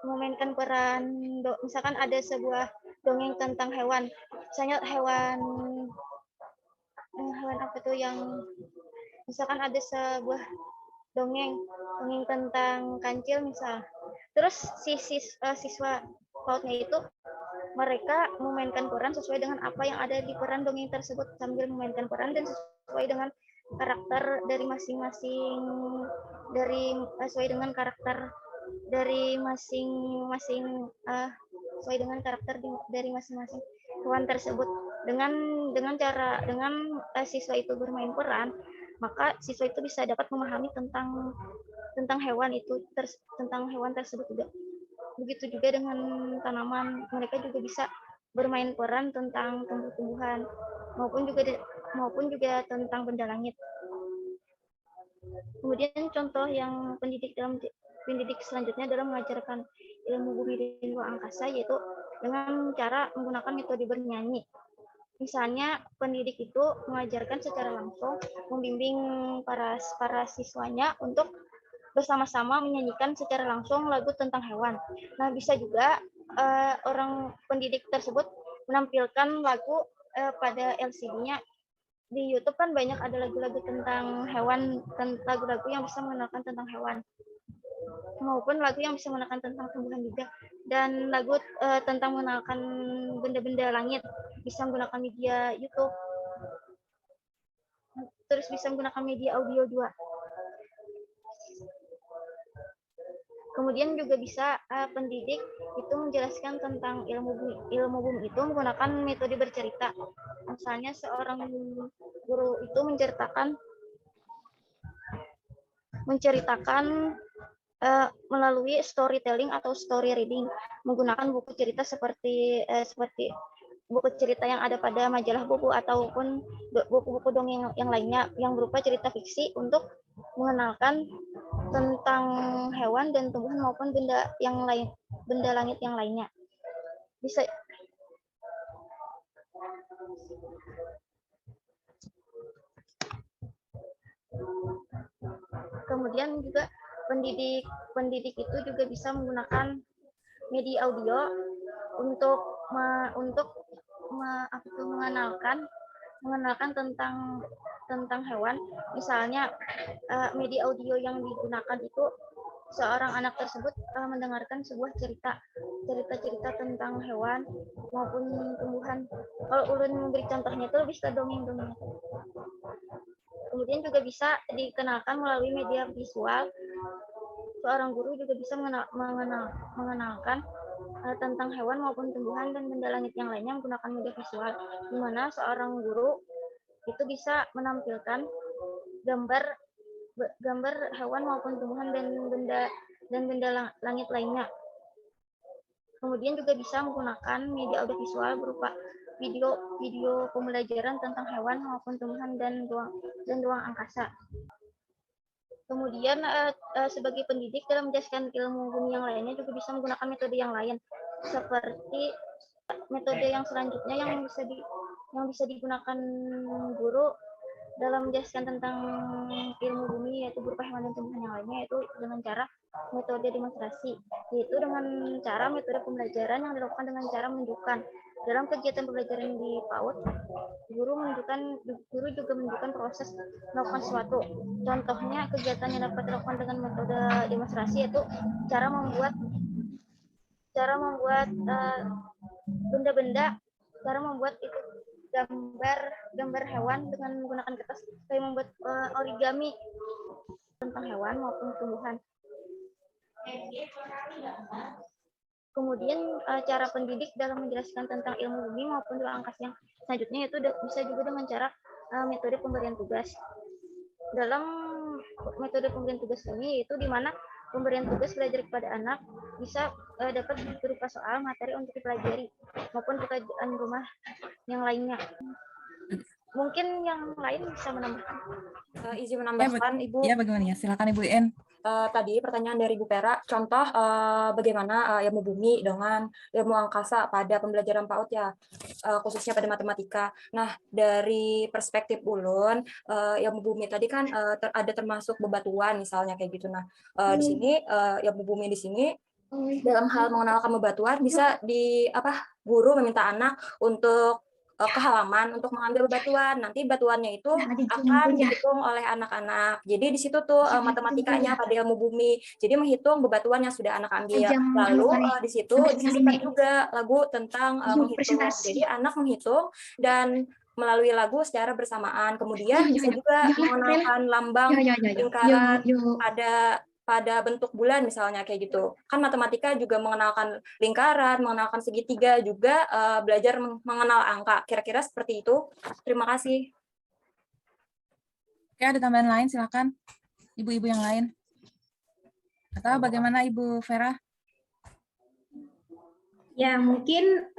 memainkan peran, misalkan ada sebuah dongeng tentang hewan, misalnya hewan apa tuh yang misalkan ada sebuah dongeng tentang kancil misal. Terus siswa pautnya itu mereka memainkan peran sesuai dengan apa yang ada di peran dongeng tersebut, sambil memainkan peran dan sesuai dengan karakter dari masing-masing sesuai dengan karakter dari masing-masing dari masing-masing hewan tersebut. Dengan siswa itu bermain peran, maka siswa itu bisa dapat memahami tentang hewan tersebut juga. Begitu juga dengan tanaman, mereka juga bisa bermain peran tentang tumbuh-tumbuhan maupun juga tentang benda langit. Kemudian contoh yang pendidik selanjutnya dalam mengajarkan ilmu bumi dan luar angkasa, yaitu dengan cara menggunakan metode bernyanyi. Misalnya pendidik itu mengajarkan secara langsung, membimbing para siswanya untuk bersama-sama menyanyikan secara langsung lagu tentang hewan. Nah, bisa juga orang pendidik tersebut menampilkan lagu pada LCD-nya. Di YouTube kan banyak ada lagu-lagu tentang hewan, lagu-lagu yang bisa mengenalkan tentang hewan, maupun lagu yang bisa mengenalkan tentang tumbuhan juga. Dan lagu tentang mengenalkan benda-benda langit bisa menggunakan media YouTube. Terus bisa menggunakan media audio juga. Kemudian juga bisa pendidik itu menjelaskan tentang ilmu bumi itu menggunakan metode bercerita. Misalnya seorang guru itu menceritakan melalui storytelling atau story reading, menggunakan buku cerita seperti buku cerita yang ada pada majalah buku ataupun buku-buku dongeng yang lainnya yang berupa cerita fiksi, untuk mengenalkan tentang hewan dan tumbuhan maupun benda langit yang lainnya. Bisa kemudian juga pendidik itu juga bisa menggunakan media audio untuk mengenalkan tentang hewan. Misalnya media audio yang digunakan itu seorang anak tersebut mendengarkan sebuah cerita cerita-cerita tentang hewan maupun tumbuhan. Kalau ulun memberi contohnya itu lebih ke dongeng-dongeng. Kemudian juga bisa dikenalkan melalui media visual. Seorang guru juga bisa mengenalkan tentang hewan maupun tumbuhan dan benda langit yang lainnya menggunakan media visual, di mana seorang guru itu bisa menampilkan gambar hewan maupun tumbuhan dan benda langit lainnya. Kemudian juga bisa menggunakan media audiovisual berupa video pembelajaran tentang hewan maupun tumbuhan dan ruang angkasa. Kemudian sebagai pendidik dalam menjelaskan ilmu bumi yang lainnya juga bisa menggunakan metode yang lain, seperti metode yang selanjutnya yang bisa digunakan guru dalam menjelaskan tentang ilmu bumi, yaitu berupa hewan dan tumbuhan yang lainnya, yaitu dengan cara metode demonstrasi, yaitu dengan cara metode pembelajaran yang dilakukan dengan cara menunjukkan. Dalam kegiatan pembelajaran di PAUD, guru juga menunjukkan proses melakukan sesuatu. Contohnya kegiatan yang dapat dilakukan dengan metode demonstrasi yaitu cara membuat benda-benda, cara membuat itu gambar hewan dengan menggunakan kertas, kayak membuat origami tentang hewan maupun tumbuhan. Kemudian cara pendidik dalam menjelaskan tentang ilmu bumi maupun ruang angkasa yang selanjutnya itu bisa juga dengan cara metode pemberian tugas. Dalam metode pemberian tugas ini itu di mana pemberian tugas belajar kepada anak bisa dapat berupa soal materi untuk dipelajari maupun pekerjaan rumah yang lainnya. Mungkin yang lain bisa menambahkan. Izin menambahkan, Ibu. Ya, bagaimana ya? Silakan Ibu En. Tadi pertanyaan dari Bu Pera, contoh bagaimana ilmu bumi dengan ilmu angkasa pada pembelajaran PAUD ya, khususnya pada matematika. Nah, dari perspektif ulun, ilmu bumi tadi kan ada termasuk bebatuan misalnya kayak gitu. Nah, di sini ilmu bumi di sini dalam hal mengenalkan bebatuan bisa guru meminta anak untuk ke halaman untuk mengambil bebatuan. Nanti bebatuannya itu akan dihitung oleh anak-anak. Jadi di situ tuh matematikanya pada ilmu bumi. Jadi menghitung bebatuan yang sudah anak ambil. Lalu di situ disisipkan juga lagu tentang menghitung. Jadi anak menghitung dan melalui lagu secara bersamaan. Kemudian bisa juga mengenalkan lambang lingkaran pada bentuk bulan misalnya kayak gitu. Kan matematika juga mengenalkan lingkaran, mengenalkan segitiga, juga belajar mengenal angka. Kira-kira seperti itu. Terima kasih. Oke, ada tambahan lain silakan. Ibu-ibu yang lain. Atau bagaimana Ibu Vera? Ya, mungkin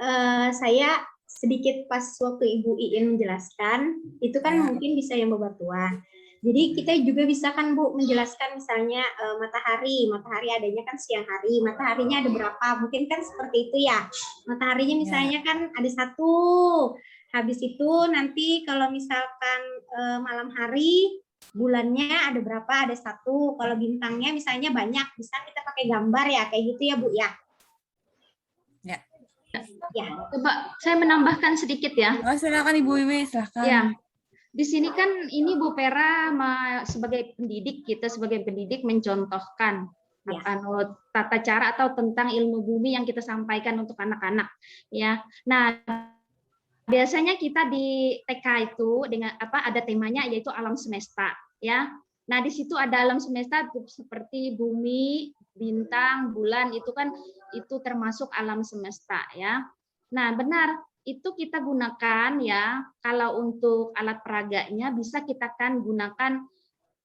saya sedikit pas waktu Ibu Iin menjelaskan, itu kan mungkin bisa yang bebatuan. Jadi kita juga bisa kan Bu menjelaskan misalnya matahari adanya kan siang hari, mataharinya ada berapa, mungkin kan seperti itu ya. Mataharinya misalnya kan ada satu, habis itu nanti kalau misalkan malam hari bulannya ada berapa, ada satu, kalau bintangnya misalnya banyak, bisa kita pakai gambar ya, kayak gitu ya Bu ya. Ya, coba saya menambahkan sedikit ya. Oh, silakan Ibu Wiwi, silakan. Ya. Di sini kan ini Bu Pera sebagai pendidik, kita sebagai pendidik mencontohkan tata cara atau tentang ilmu bumi yang kita sampaikan untuk anak-anak ya. Nah, biasanya kita di TK itu dengan ada temanya yaitu alam semesta ya. Nah, di situ ada alam semesta seperti bumi, bintang, bulan, itu kan itu termasuk alam semesta ya. Nah, benar. Itu kita gunakan ya, kalau untuk alat peraganya bisa kita kan gunakan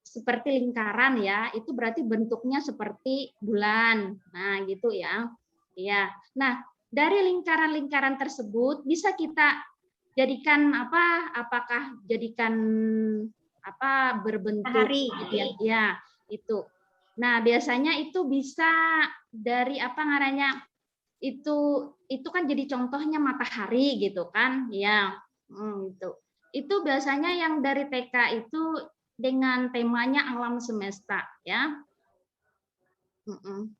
seperti lingkaran ya, itu berarti bentuknya seperti bulan. Nah, gitu ya. Ya. Nah, dari lingkaran-lingkaran tersebut bisa kita jadikan apakah jadikan berbentuk matahari ya, itu. Nah, biasanya itu bisa dari itu kan jadi contohnya matahari gitu kan ya, itu biasanya yang dari TK itu dengan temanya alam semesta ya.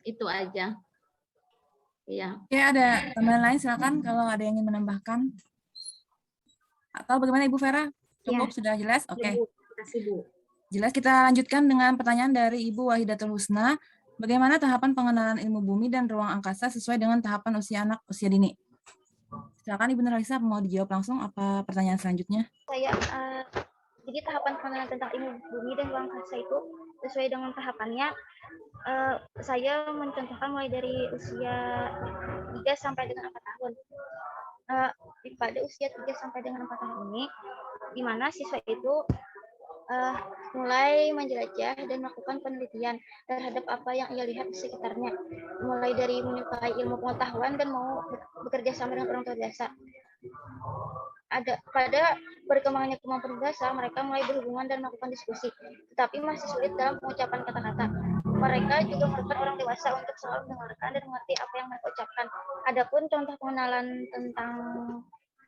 Itu aja ya. Oke, ada tambahan lain silakan kalau ada yang ingin menambahkan atau bagaimana Ibu Vera, cukup sudah jelas? Oke. Terima kasih Bu. Jelas. Kita lanjutkan dengan pertanyaan dari Ibu Wahidatul Husna. Bagaimana tahapan pengenalan ilmu bumi dan ruang angkasa sesuai dengan tahapan usia anak usia dini? Silakan Ibu Nurhalisa, mau dijawab langsung apa pertanyaan selanjutnya? Jadi tahapan pengenalan tentang ilmu bumi dan ruang angkasa itu sesuai dengan tahapannya. Saya mencontohkan mulai dari usia 3 sampai dengan 4 tahun. Pada usia 3 sampai dengan 4 tahun ini, di mana siswa itu mulai menjelajah dan melakukan penelitian terhadap apa yang ia lihat di sekitarnya, mulai dari menyukai ilmu pengetahuan dan mau bekerja sama dengan orang tua dewasa. Pada perkembangannya kemampuan bahasa, mereka mulai berhubungan dan melakukan diskusi, tetapi masih sulit dalam pengucapan kata-kata. Mereka juga merupakan orang dewasa untuk selalu mendengarkan dan mengerti apa yang mereka ucapkan. Adapun contoh pengenalan tentang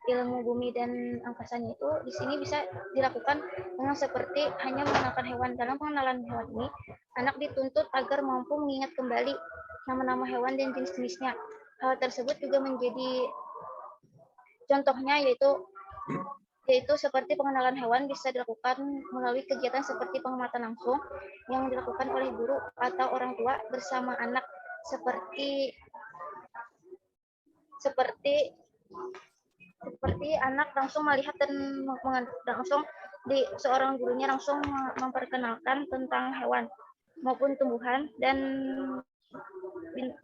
ilmu bumi dan angkasanya itu di sini bisa dilakukan dengan seperti hanya mengenalkan hewan. Dalam pengenalan hewan ini, anak dituntut agar mampu mengingat kembali nama-nama hewan dan jenis-jenisnya. Hal tersebut juga menjadi contohnya yaitu seperti pengenalan hewan bisa dilakukan melalui kegiatan seperti pengamatan langsung yang dilakukan oleh guru atau orang tua bersama anak, seperti anak langsung melihat dan langsung seorang gurunya langsung memperkenalkan tentang hewan maupun tumbuhan dan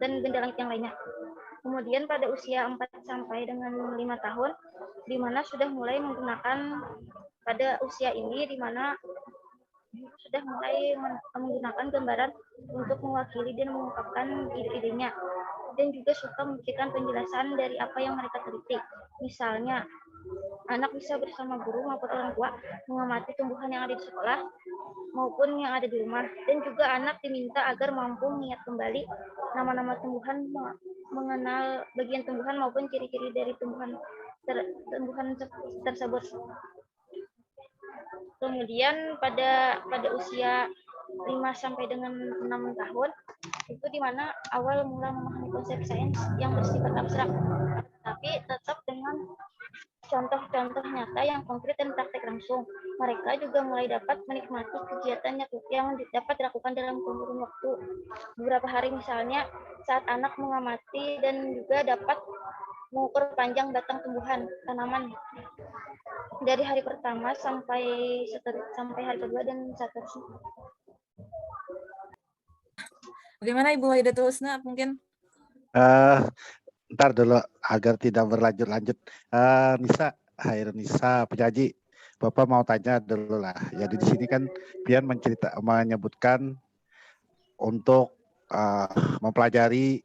benda langit yang lainnya. Kemudian pada usia 4 sampai dengan 5 tahun, di mana sudah mulai menggunakan pada usia ini, di mana sudah mulai menggunakan gambaran untuk mewakili dan mengungkapkan ide-idenya, dan juga suka memberikan penjelasan dari apa yang mereka teliti. Misalnya, anak bisa bersama guru maupun orang tua mengamati tumbuhan yang ada di sekolah maupun yang ada di rumah, dan juga anak diminta agar mampu mengingat kembali nama-nama tumbuhan, mengenal bagian tumbuhan maupun ciri-ciri dari tumbuhan tersebut. Kemudian pada usia 5 sampai dengan 6 tahun itu dimana awal mula memahami konsep sains yang bersifat abstrak, tapi tetap dengan contoh-contoh nyata yang konkret dan praktek langsung. Mereka juga mulai dapat menikmati kegiatan yang dapat dilakukan dalam kurun waktu beberapa hari, misalnya saat anak mengamati dan juga dapat mengukur panjang batang tumbuhan tanaman dari hari pertama sampai hari kedua dan seterusnya. Bagaimana Ibu Waidatul Husna mungkin? Ntar dulu agar tidak berlanjut-lanjut. Nisa penyaji, Bapak mau tanya dulu lah. Jadi di sini kan Pian menyebutkan untuk mempelajari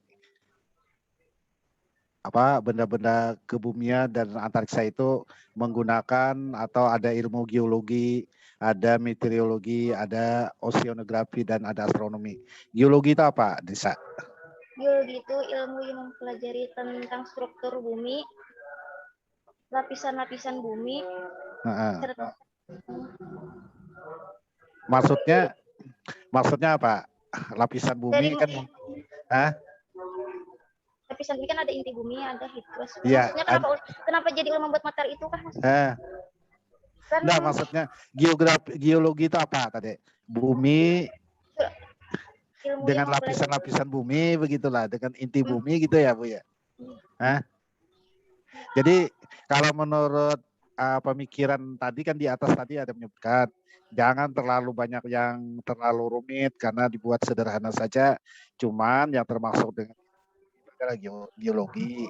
benda-benda kebumian dan antariksa itu menggunakan atau ada ilmu geologi, ada meteorologi, ada oceanografi, dan ada astronomi. Geologi itu apa, Nisa? Geologi itu ilmu yang mempelajari tentang struktur bumi, lapisan-lapisan bumi. Maksudnya apa? Lapisan bumi kan? Lapisan bumi kan ada inti bumi, ada hidros. Ya, maksudnya kenapa jadi ilmu membuat materi itu kah? Nah, maksudnya geologi itu apa tadi? Bumi dengan lapisan-lapisan bumi, begitulah, dengan inti bumi gitu ya, Bu ya. Jadi kalau menurut pemikiran tadi kan di atas tadi ada menyebutkan jangan terlalu banyak yang terlalu rumit karena dibuat sederhana saja. Cuman yang termasuk dengan geologi.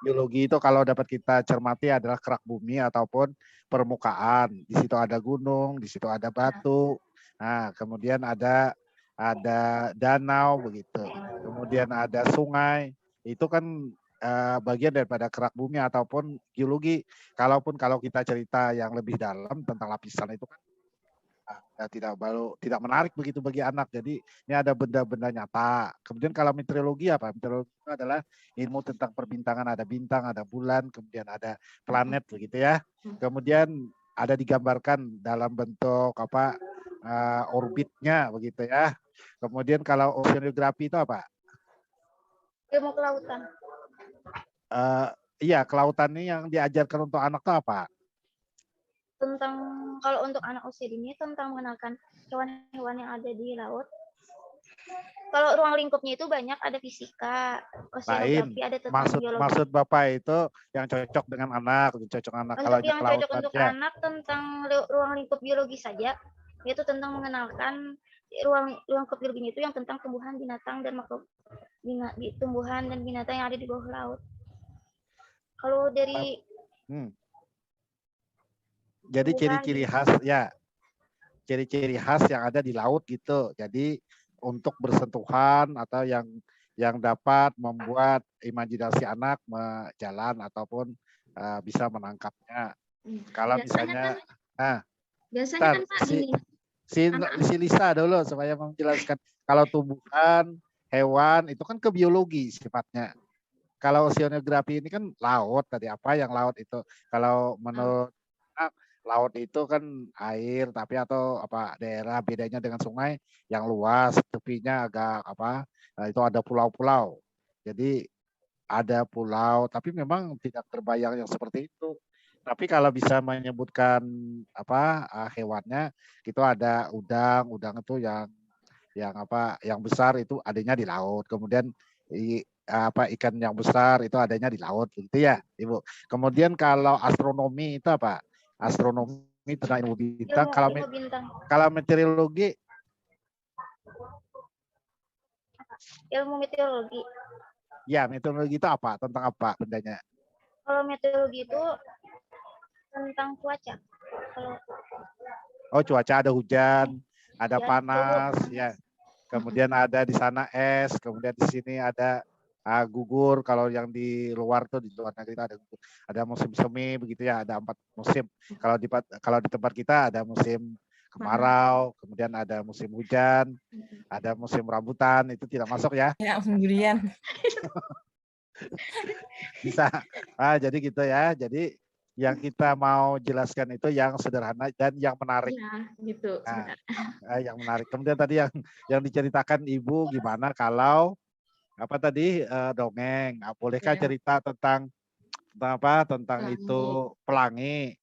Geologi itu kalau dapat kita cermati adalah kerak bumi ataupun permukaan. Di situ ada gunung, di situ ada batu. Nah, kemudian ada danau begitu. Kemudian ada sungai. Itu kan bagian daripada kerak bumi ataupun geologi. Kalau kita cerita yang lebih dalam tentang lapisan itu kan tidak menarik begitu bagi anak. Jadi ini ada benda-benda nyata. Kemudian kalau meteorologi apa? Meteorologi itu adalah ilmu tentang perbintangan, ada bintang, ada bulan, kemudian ada planet begitu ya. Kemudian ada digambarkan dalam bentuk orbitnya begitu ya. Kemudian kalau oceanografi itu apa? Ilmu kelautan. Iya, kelautan ini yang diajarkan untuk anak itu apa? Kalau untuk anak usia dini tentang mengenalkan hewan-hewan yang ada di laut. Kalau ruang lingkupnya itu banyak, ada fisika, Lain. oceanografi, ada tentang biologi. Maksud Bapak itu yang cocok dengan anak, cocok anak kalau Untuk yang laut cocok untuk saja. anak tentang ruang lingkup biologi saja, yaitu tentang mengenalkan ruang lingkup biologi itu yang tentang tumbuhan, binatang, dan tumbuhan dan binatang yang ada di bawah laut. Kalau dari Jadi tumbuhan, ciri-ciri khas ya, ciri-ciri khas yang ada di laut gitu. Jadi untuk bersentuhan atau yang dapat membuat imajinasi anak jalan ataupun bisa menangkapnya. Kalau misalnya, biasanya kan Pak gini. si Lisa dulu supaya menjelaskan. Kalau tumbuhan, hewan itu kan ke biologi sifatnya. Kalau oceanografi ini kan laut tadi apa yang laut itu. Kalau menurut laut itu kan air tapi atau apa daerah bedanya dengan sungai yang luas, tepinya agak apa, itu ada pulau-pulau. Jadi ada pulau tapi memang tidak terbayang yang seperti itu. Tapi kalau bisa menyebutkan apa hewannya, itu ada udang itu yang apa yang besar itu adanya di laut. Kemudian ikan yang besar itu adanya di laut gitu ya, Ibu. Kemudian kalau astronomi itu apa? Astronomi tentang ilmu bintang. Kalau meteorologi, ilmu meteorologi. Ya, meteorologi itu apa? Tentang apa bendanya? Kalau meteorologi itu tentang cuaca. Oh, cuaca, ada hujan, ada panas, ya. Kemudian ada di sana es, kemudian di sini ada gugur. Kalau yang di luar tuh di luar negeri ada musim semi begitu ya, ada 4 musim. Kalau di tempat kita ada musim kemarau, kemudian ada musim hujan, ada musim rambutan, itu tidak masuk ya? Ya, musim durian. Bisa. Jadi gitu ya. Jadi yang kita mau jelaskan itu yang sederhana dan yang menarik. Ya, gitu. Yang menarik. Kemudian tadi yang diceritakan Ibu gimana kalau apa tadi dongeng. Bolehkah cerita tentang apa? Tentang pelangi. Itu pelangi.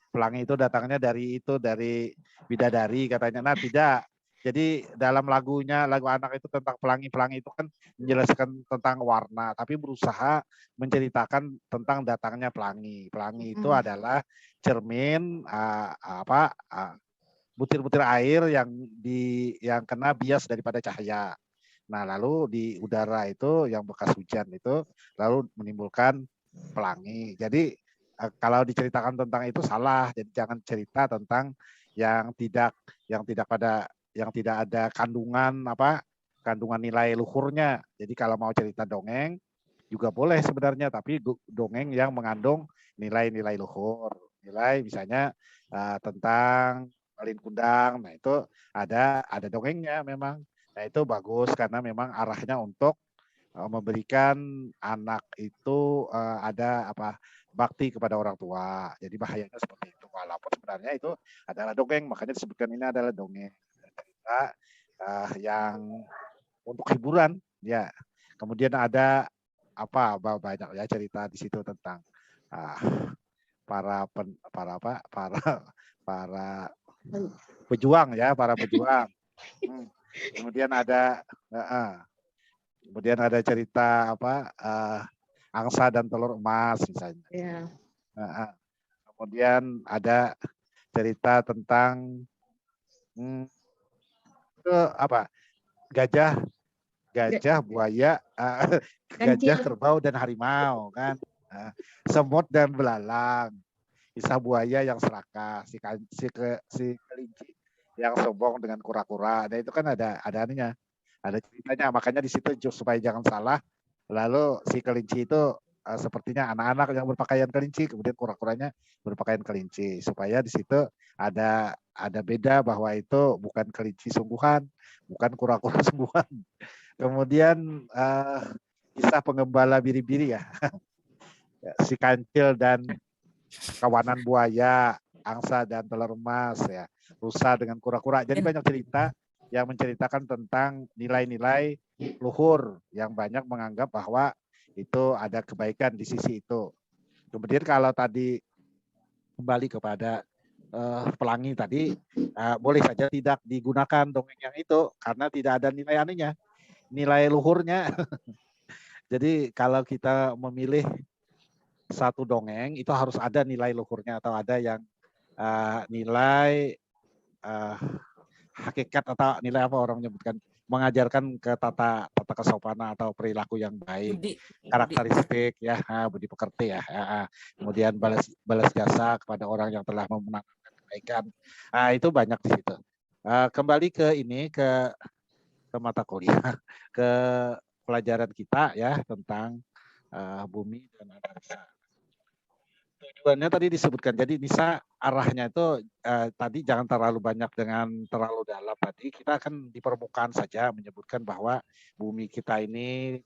Pelangi itu datangnya dari bidadari katanya. Nah, tidak. Jadi dalam lagu anak itu tentang pelangi itu kan menjelaskan tentang warna, tapi berusaha menceritakan tentang datangnya pelangi. Pelangi itu adalah cermin butir-butir air yang kena bias daripada cahaya. Nah, lalu di udara itu yang bekas hujan itu lalu menimbulkan pelangi. Jadi kalau diceritakan tentang itu salah. Jadi jangan cerita tentang yang tidak ada kandungan nilai luhurnya. Jadi kalau mau cerita dongeng juga boleh sebenarnya, tapi dongeng yang mengandung nilai-nilai luhur. Nilai misalnya tentang Malin Kundang. Nah, itu ada dongengnya memang. Nah, itu bagus karena memang arahnya untuk memberikan anak itu ada bakti kepada orang tua. Jadi bahayanya seperti itu. Walaupun sebenarnya itu adalah dongeng, makanya disebutkan ini adalah dongeng. Yang untuk hiburan ya. Kemudian ada banyak ya cerita di situ tentang para pejuang ya, para pejuang. Kemudian ada cerita angsa dan telur emas misalnya. Kemudian ada cerita tentang gajah, buaya, gajah, kerbau dan harimau kan. Semut dan belalang. Kisah buaya yang serakah, si kelinci yang sombong dengan kura-kura. Nah, itu kan ada ceritanya. Makanya di situ supaya jangan salah. Lalu si kelinci itu sepertinya anak-anak yang berpakaian kelinci, kemudian kura-kuranya berpakaian kelinci, supaya di situ ada beda bahwa itu bukan kelinci sungguhan, bukan kura-kura sungguhan. Kemudian kisah pengembala biri-biri ya, si kancil dan kawanan buaya, angsa dan telur emas ya, rusa dengan kura-kura. Jadi banyak cerita yang menceritakan tentang nilai-nilai luhur yang banyak menganggap bahwa itu ada kebaikan di sisi itu. Kemudian kalau tadi kembali kepada pelangi tadi, boleh saja tidak digunakan dongeng yang itu karena tidak ada nilai anunya, nilai luhurnya. Jadi kalau kita memilih satu dongeng itu harus ada nilai luhurnya atau ada yang nilai hakikat atau nilai apa orang menyebutkan, mengajarkan ke tata kesopanan atau perilaku yang baik, Budi. karakteristik ya, budi pekerti ya, kemudian balas jasa kepada orang yang telah memenangkan kebaikan. Itu banyak di situ. Kembali ke ini ke mata kuliah, ke pelajaran kita ya tentang bumi dan antariksa. Tujuannya tadi disebutkan. Jadi Nisa arahnya itu tadi jangan terlalu banyak dengan terlalu dalam. Tadi kita akan di permukaan saja menyebutkan bahwa bumi kita ini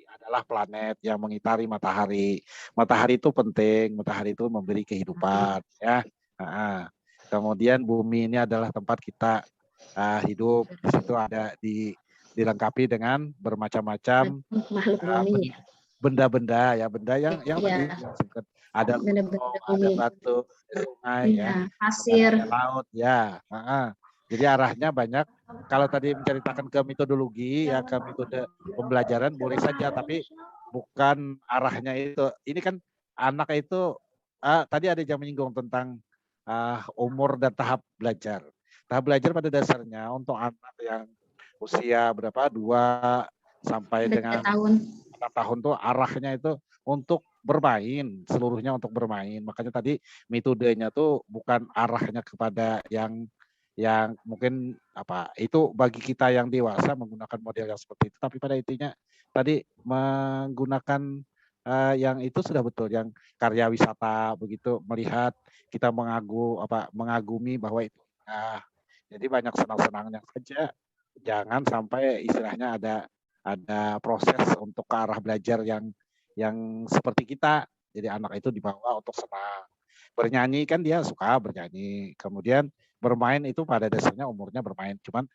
adalah planet yang mengitari matahari. Matahari itu penting, matahari itu memberi kehidupan ya. Kemudian bumi ini adalah tempat kita hidup. Di situ ada dilengkapi dengan bermacam-macam benda-benda ya, benda yang tadi disebutkan. Ada gunung, ada batu, sungai ya, pasir, ada laut ya. Jadi arahnya banyak. Kalau tadi menceritakan ke metodologi ya, ke metode pembelajaran boleh saja, tapi bukan arahnya itu. Ini kan anak itu tadi ada yang menyinggung tentang umur dan tahap belajar. Tahap belajar pada dasarnya untuk anak yang usia berapa 2 sampai dengan 6 tahun tuh arahnya itu untuk bermain, seluruhnya untuk bermain. Makanya tadi metodenya tuh bukan arahnya kepada yang mungkin itu bagi kita yang dewasa menggunakan model yang seperti itu, tapi pada intinya tadi menggunakan yang itu sudah betul, yang karya wisata begitu, melihat kita mengagumi bahwa itu jadi banyak senang-senangnya saja, jangan sampai istilahnya ada proses untuk ke arah belajar yang seperti kita. Jadi anak itu dibawa untuk senang. Bernyanyi kan dia suka bernyanyi. Kemudian bermain itu pada dasarnya umurnya bermain. Cuman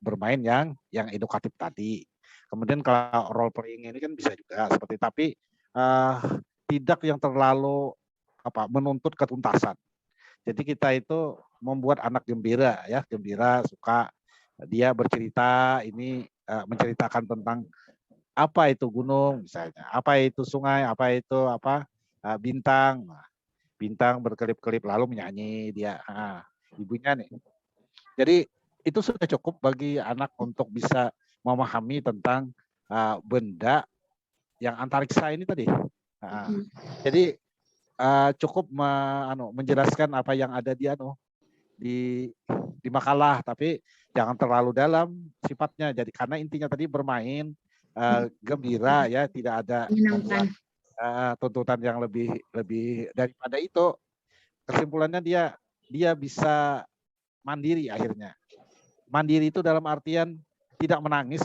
bermain yang edukatif tadi. Kemudian kalau role playing ini kan bisa juga seperti, tapi tidak yang terlalu menuntut ketuntasan. Jadi kita itu membuat anak gembira ya, gembira, suka dia bercerita, ini menceritakan tentang apa itu gunung misalnya, apa itu sungai, apa itu bintang. Bintang berkelip-kelip lalu menyanyi dia. Ibunya nih. Jadi itu sudah cukup bagi anak untuk bisa memahami tentang benda yang antariksa ini tadi. Jadi cukup menjelaskan apa yang ada di makalah, tapi jangan terlalu dalam sifatnya. Jadi karena intinya tadi bermain, gembira ya, tidak ada membuat tuntutan yang lebih daripada itu. Kesimpulannya dia bisa mandiri akhirnya. Mandiri itu dalam artian tidak menangis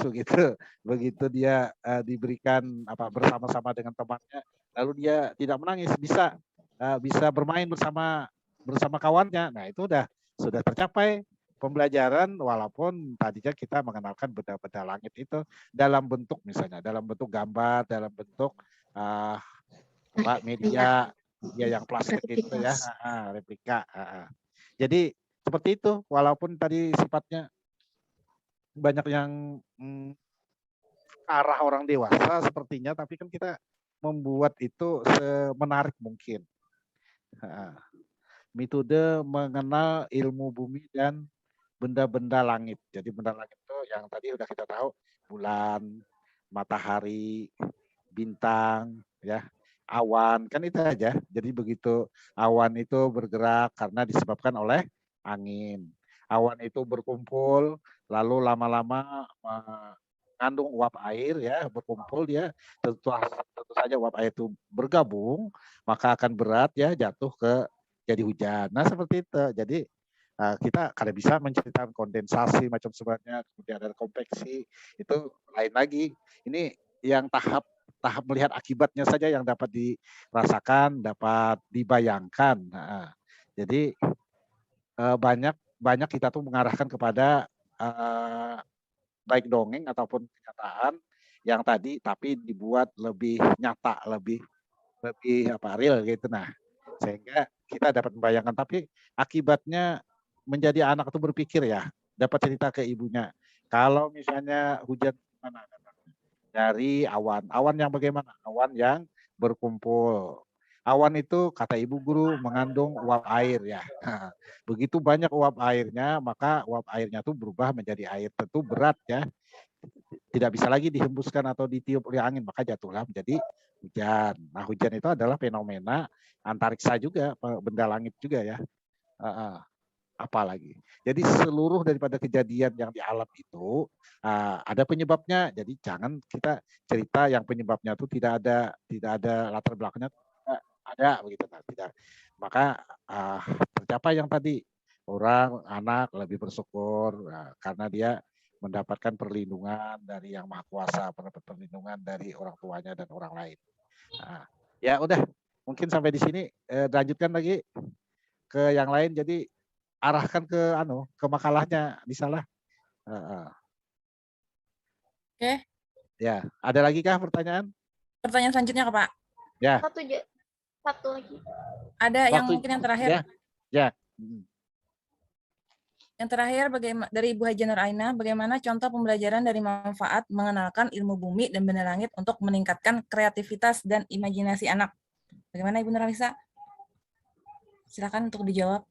begitu dia diberikan bersama-sama dengan temannya, lalu dia tidak menangis, bisa bermain bersama kawannya. Nah itu sudah tercapai pembelajaran, walaupun tadinya kita mengenalkan benda-benda langit itu dalam bentuk, misalnya dalam bentuk gambar, dalam bentuk media yang plastik itu ya, replika. Jadi seperti itu, walaupun tadi sifatnya banyak yang ke arah orang dewasa sepertinya, tapi kan kita membuat itu semenarik mungkin. Metode mengenal ilmu bumi dan benda-benda langit. Jadi benda langit itu yang tadi udah kita tahu, bulan, matahari, bintang, ya, awan, kan itu aja. Jadi begitu awan itu bergerak karena disebabkan oleh angin. Awan itu berkumpul, lalu lama-lama mengandung uap air, ya, berkumpul dia, tentu saja uap air itu bergabung, maka akan berat ya, jatuh ke jadi hujan. Nah seperti itu. Jadi kita kada bisa menceritakan kondensasi macam sebenarnya, kemudian ada konveksi, itu lain lagi. Ini yang tahap melihat akibatnya saja yang dapat dirasakan, dapat dibayangkan. Jadi banyak kita tuh mengarahkan kepada baik dongeng ataupun kenyataan yang tadi, tapi dibuat lebih nyata, lebih real gitu. Nah Sehingga kita dapat membayangkan, tapi akibatnya menjadi anak itu berpikir ya, dapat cerita ke ibunya. Kalau misalnya hujan mana datangnya? Dari awan. Awan yang bagaimana? Awan yang berkumpul. Awan itu kata ibu guru mengandung uap air ya. Begitu banyak uap airnya, maka uap airnya itu berubah menjadi air. Tentu berat ya. Tidak bisa lagi dihembuskan atau ditiup oleh angin, maka jatuhlah menjadi hujan. Nah, hujan itu adalah fenomena antariksa juga, benda langit juga ya. Apalagi. Jadi seluruh daripada kejadian yang di alam itu ada penyebabnya. Jadi jangan kita cerita yang penyebabnya itu tidak ada latar belakangnya, tidak ada begitu kan, tidak. Maka tercapai yang tadi, orang anak lebih bersyukur karena dia mendapatkan perlindungan dari Yang Maha Kuasa, mendapat perlindungan dari orang tuanya dan orang lain. Ya udah, mungkin sampai di sini, lanjutkan lagi ke yang lain. Jadi arahkan ke makalahnya, misalnya. Oke. Ya, ada lagi kah pertanyaan? Pertanyaan selanjutnya ke Pak. Ya. Satu lagi. Ada yang mungkin yang terakhir. Ya. Yang terakhir dari Ibu Haja Nur Aina, bagaimana contoh pembelajaran dari manfaat mengenalkan ilmu bumi dan benda langit untuk meningkatkan kreativitas dan imajinasi anak? Bagaimana Ibu Nur Halisa? Silakan untuk dijawab.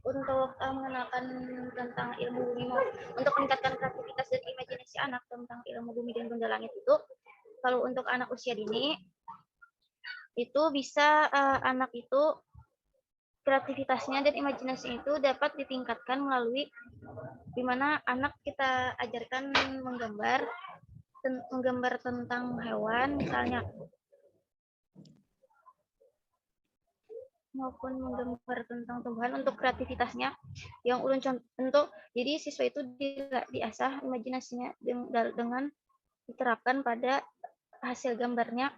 Untuk mengenalkan tentang ilmu bumi, untuk meningkatkan kreativitas dan imajinasi anak tentang ilmu bumi dan benda langit itu, kalau untuk anak usia dini, itu bisa anak itu kreativitasnya dan imajinasi itu dapat ditingkatkan melalui di mana anak kita ajarkan menggambar tentang hewan misalnya, maupun menggambar tentang tumbuhan untuk kreativitasnya yang ulun contoh. Jadi siswa itu diasah imajinasinya dengan diterapkan pada hasil gambarnya,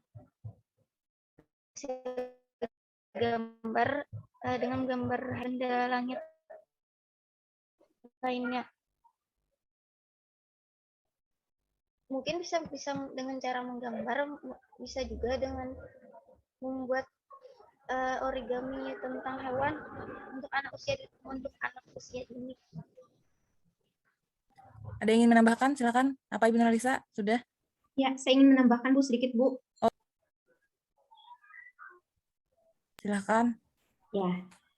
dengan gambar benda langit lainnya. Mungkin bisa dengan cara menggambar, bisa juga dengan membuat origami tentang hewan untuk anak usia dini. Ada yang ingin menambahkan? Silakan. Apa Ibu Nalisa? Sudah? Ya, saya ingin menambahkan Bu sedikit Bu. Silakan. Ya,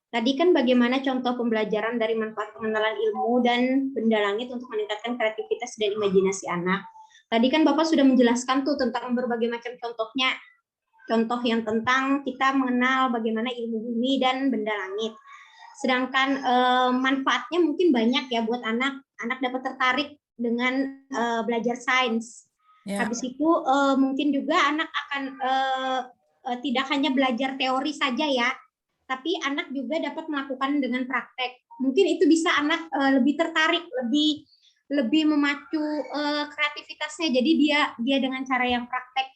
tadi kan bagaimana contoh pembelajaran dari manfaat pengenalan ilmu dan benda langit untuk meningkatkan kreativitas dan imajinasi anak. Tadi kan Bapak sudah menjelaskan tuh tentang berbagai macam contohnya. Contoh yang tentang kita mengenal bagaimana ilmu bumi dan benda langit. Sedangkan manfaatnya mungkin banyak ya buat anak. Anak dapat tertarik dengan belajar sains. Ya. Habis itu mungkin juga anak akan tidak hanya belajar teori saja ya, tapi anak juga dapat melakukan dengan praktek. Mungkin itu bisa anak lebih tertarik, lebih memacu kreativitasnya. Jadi dia dengan cara yang praktek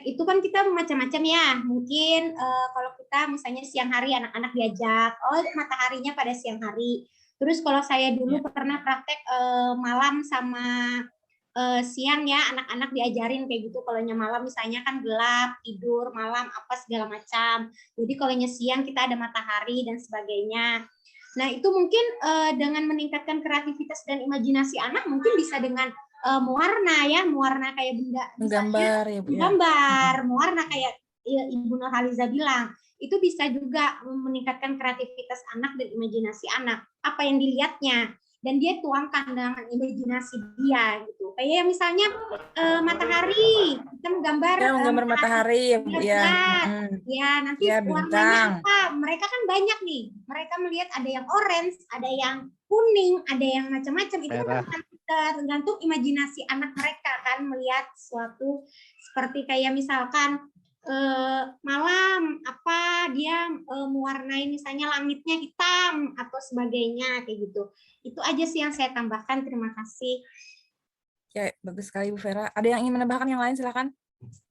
itu kan kita macam-macam ya. Mungkin kalau kita misalnya siang hari anak-anak diajak, mataharinya pada siang hari. Terus kalau saya dulu pernah praktek malam sama siang ya, anak-anak diajarin kayak gitu. Kalau malam misalnya kan gelap, tidur malam apa segala macam. Jadi kalau siang kita ada matahari dan sebagainya. Nah itu mungkin dengan meningkatkan kreativitas dan imajinasi anak mungkin bisa dengan mewarna kayak benda, menggambar ya Bu. Gambar, mewarna kayak Ibu Nur Haliza bilang. Itu bisa juga meningkatkan kreativitas anak dan imajinasi anak. Apa yang dilihatnya dan dia tuangkan dengan imajinasi dia gitu. Kayak misalnya matahari, kita menggambar matahari ya Bu ya. Ya, nanti warnanya apa? Mereka kan banyak nih. Mereka melihat ada yang orange, ada yang kuning, ada yang macam-macam. Itu tergantung imajinasi anak mereka kan melihat sesuatu seperti kayak misalkan malam apa dia mewarnai misalnya langitnya hitam atau sebagainya kayak gitu. Itu aja sih yang saya tambahkan. Terima kasih. Ya, bagus sekali Bu Vera. Ada yang ingin menambahkan yang lain silakan.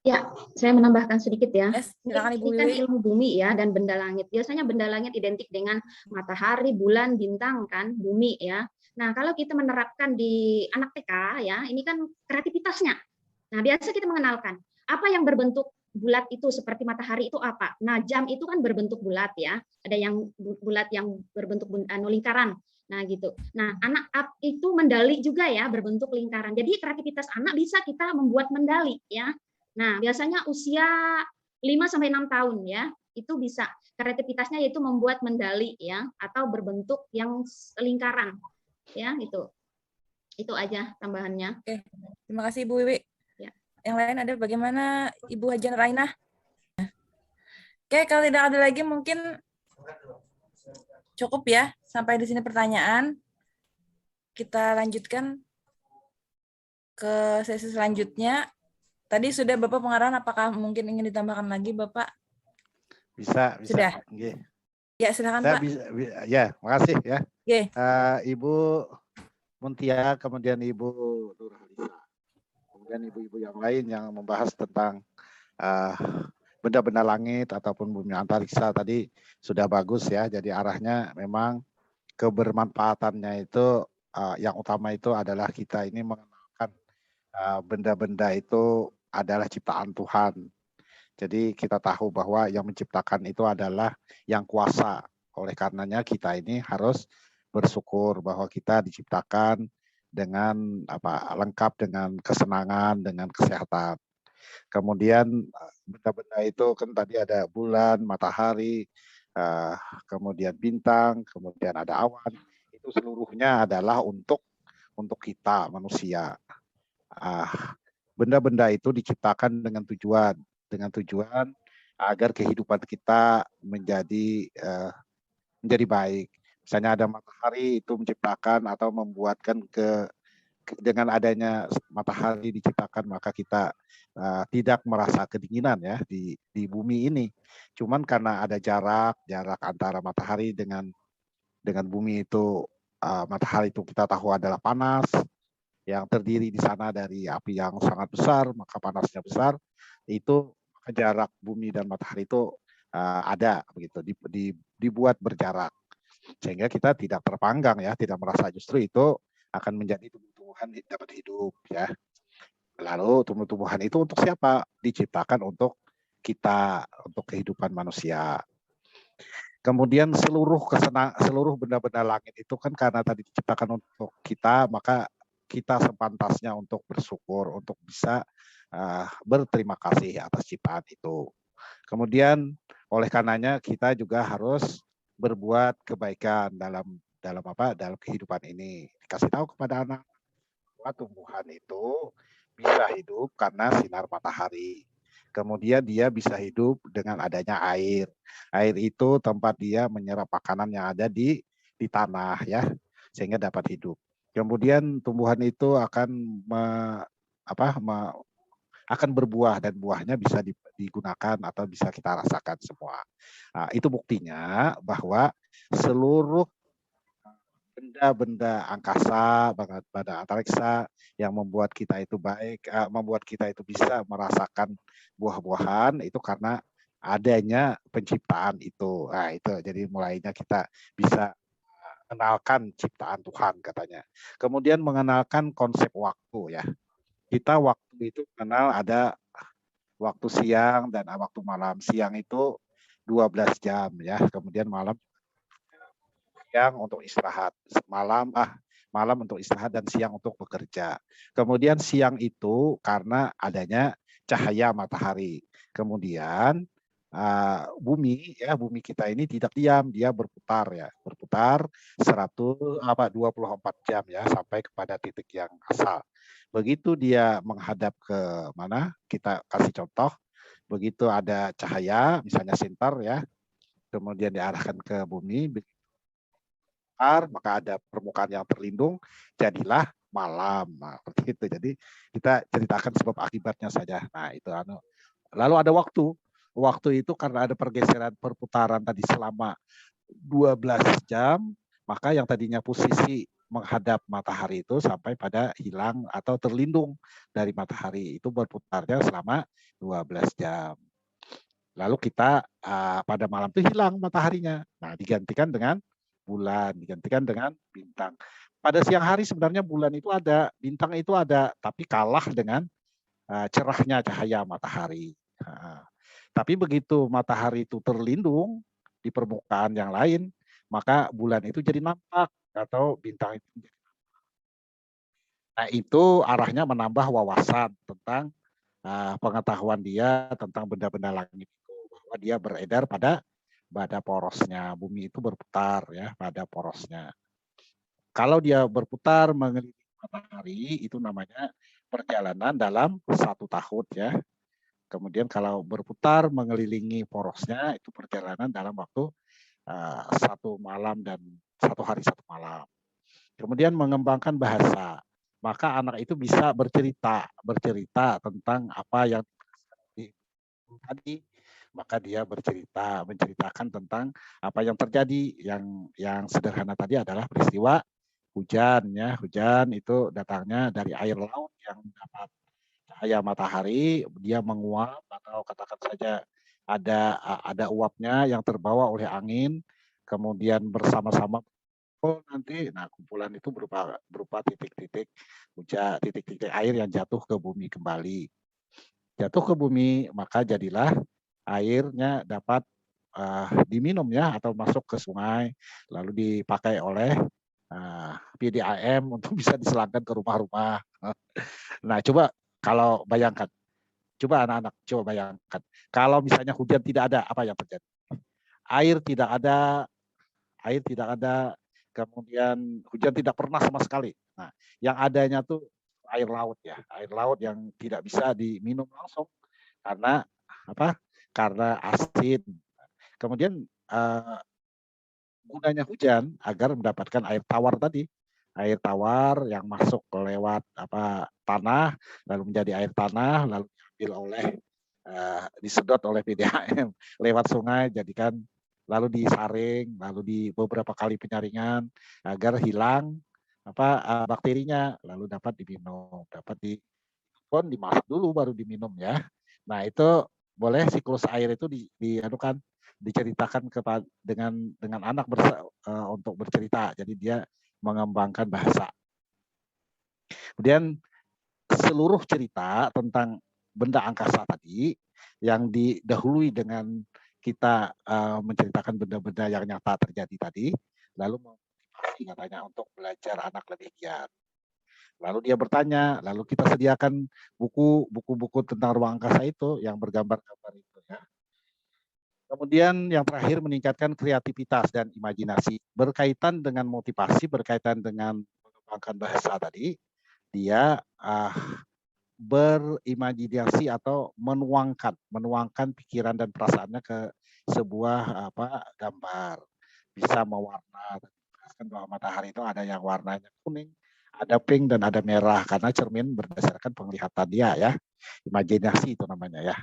Ya, saya menambahkan sedikit ya. Yes, silakan Ibu Ini kan ilmu bumi ya dan benda langit. Biasanya benda langit identik dengan matahari, bulan, bintang kan, bumi ya. Nah, kalau kita menerapkan di anak TK ya, ini kan kreativitasnya. Nah, biasa kita mengenalkan apa yang berbentuk bulat itu seperti matahari itu apa. Nah, jam itu kan berbentuk bulat ya. Ada yang bulat yang berbentuk lingkaran. Nah, gitu. Nah, anak itu mendali juga ya berbentuk lingkaran. Jadi kreativitas anak bisa kita membuat mendali ya. Nah, biasanya usia 5 sampai 6 tahun ya. Itu bisa kreativitasnya yaitu membuat mendali ya atau berbentuk yang lingkaran. Ya, itu. Itu aja tambahannya. Oke, terima kasih Ibu Wiwi. Ya. Yang lain ada bagaimana Ibu Hajan Rainah? Oke, kalau tidak ada lagi mungkin cukup ya sampai di sini pertanyaan. Kita lanjutkan ke sesi selanjutnya. Tadi sudah Bapak pengarahan, apakah mungkin ingin ditambahkan lagi Bapak? Bisa. Sudah. Nggih. Ya, silakan Saya Pak. ya, makasih ya. Oke. Ibu Muntia, kemudian Ibu Nurhalisa, kemudian ibu-ibu yang lain yang membahas tentang benda-benda langit ataupun bumi antariksa tadi sudah bagus ya. Jadi arahnya memang kebermanfaatannya itu yang utama itu adalah kita ini mengenalkan benda-benda itu adalah ciptaan Tuhan. Jadi kita tahu bahwa yang menciptakan itu adalah yang kuasa. Oleh karenanya kita ini harus bersyukur bahwa kita diciptakan dengan lengkap dengan kesenangan, dengan kesehatan. Kemudian benda-benda itu kan tadi ada bulan, matahari, kemudian bintang, kemudian ada awan. Itu seluruhnya adalah untuk kita manusia. Benda-benda itu diciptakan dengan tujuan agar kehidupan kita menjadi baik. Misalnya ada matahari itu menciptakan atau membuatkan dengan adanya matahari diciptakan maka kita tidak merasa kedinginan ya di bumi ini. Cuman karena ada jarak antara matahari dengan bumi itu, matahari itu kita tahu adalah panas yang terdiri di sana dari api yang sangat besar, maka panasnya besar. Itu jarak bumi dan matahari itu ada begitu, dibuat berjarak sehingga kita tidak terpanggang ya, tidak merasa justru itu akan menjadi tumbuh-tumbuhan dapat hidup ya. Lalu tumbuh-tumbuhan itu untuk siapa? Diciptakan untuk kita, untuk kehidupan manusia. Kemudian seluruh benda-benda langit itu kan karena tadi diciptakan untuk kita, maka kita sepantasnya untuk bersyukur, untuk bisa berterima kasih atas ciptaan itu. Kemudian oleh karenanya kita juga harus berbuat kebaikan dalam kehidupan ini. Dikasih tahu kepada anak bahwa tumbuhan itu bisa hidup karena sinar matahari. Kemudian dia bisa hidup dengan adanya air. Air itu tempat dia menyerap makanan yang ada di tanah ya, sehingga dapat hidup. Kemudian tumbuhan itu akan akan berbuah dan buahnya bisa digunakan atau bisa kita rasakan semua. Nah, itu buktinya bahwa seluruh benda-benda angkasa, benda antariksa yang membuat kita itu baik, membuat kita itu bisa merasakan buah-buahan itu karena adanya penciptaan itu. Nah, itu jadi mulainya kita bisa mengenalkan ciptaan Tuhan katanya. Kemudian mengenalkan konsep waktu ya. Kita waktu itu kenal ada waktu siang dan waktu malam. Siang itu 12 jam ya. Kemudian malam siang untuk istirahat. Malam untuk istirahat dan siang untuk bekerja. Kemudian siang itu karena adanya cahaya matahari. Kemudian bumi kita ini tidak diam, dia berputar 24 jam ya sampai kepada titik yang asal. Begitu dia menghadap ke mana, kita kasih contoh, begitu ada cahaya misalnya sintar ya, kemudian diarahkan ke bumi, maka ada permukaan yang terlindung, jadilah malam. Nah, seperti itu. Jadi kita ceritakan sebab akibatnya saja. Nah, itu lalu ada waktu. Waktu itu karena ada pergeseran perputaran tadi selama 12 jam, maka yang tadinya posisi menghadap matahari itu sampai pada hilang atau terlindung dari matahari. Itu berputarnya selama 12 jam. Lalu kita pada malam itu hilang mataharinya. Nah, digantikan dengan bulan, digantikan dengan bintang. Pada siang hari sebenarnya bulan itu ada, bintang itu ada, tapi kalah dengan cerahnya cahaya matahari. Tapi begitu matahari itu terlindung di permukaan yang lain, maka bulan itu jadi nampak atau bintang itu menjadi nampak. Nah, itu arahnya menambah wawasan tentang pengetahuan dia tentang benda-benda langit itu, bahwa dia beredar pada porosnya. Bumi itu berputar ya pada porosnya. Kalau dia berputar mengelilingi matahari, itu namanya perjalanan dalam 1 tahun ya. Kemudian kalau berputar mengelilingi porosnya, itu perjalanan dalam waktu 1 malam dan 1 hari 1 malam. Kemudian mengembangkan bahasa, maka anak itu bisa bercerita tentang apa yang tadi, maka dia menceritakan tentang apa yang terjadi. Yang sederhana tadi adalah peristiwa hujan ya. Hujan itu datangnya dari air laut yang dapat cahaya matahari, dia menguap atau katakan saja ada uapnya yang terbawa oleh angin, kemudian bersama-sama nanti, nah kumpulan itu berupa titik-titik hujan, titik-titik air yang jatuh ke bumi kembali. Jatuh ke bumi, maka jadilah airnya dapat diminum ya, atau masuk ke sungai, lalu dipakai oleh PDAM untuk bisa diselangkan ke rumah-rumah. Nah, coba kalau bayangkan, coba anak-anak, coba bayangkan, kalau misalnya hujan tidak ada, apa yang terjadi? Air tidak ada, kemudian hujan tidak pernah sama sekali. Nah, yang adanya tuh air laut ya, air laut yang tidak bisa diminum langsung karena apa? Karena asin. Kemudian gunanya hujan agar mendapatkan air tawar tadi, air tawar yang masuk lewat tanah, lalu menjadi air tanah, lalu diambil oleh disedot oleh PDAM lewat sungai, jadikan lalu disaring, lalu di beberapa kali penyaringan agar hilang bakterinya, lalu dapat diminum, dimasak dulu baru diminum ya. Nah, itu boleh siklus air itu diceritakan dengan anak untuk bercerita. Jadi dia mengembangkan bahasa. Kemudian seluruh cerita tentang benda angkasa tadi yang didahului dengan kita menceritakan benda-benda yang nyata terjadi tadi, lalu memotivasi katanya untuk belajar anak lebih giat. Lalu dia bertanya, lalu kita sediakan buku-buku tentang ruang angkasa itu yang bergambar-gambar itu ya. Kemudian yang terakhir meningkatkan kreativitas dan imajinasi. Berkaitan dengan motivasi, berkaitan dengan mengembangkan bahasa tadi, dia berimajinasi atau menuangkan pikiran dan perasaannya ke sebuah gambar. Bisa mewarna, bahwa matahari itu ada yang warnanya kuning, ada pink dan ada merah karena cermin berdasarkan penglihatan dia ya. Imajinasi itu namanya ya.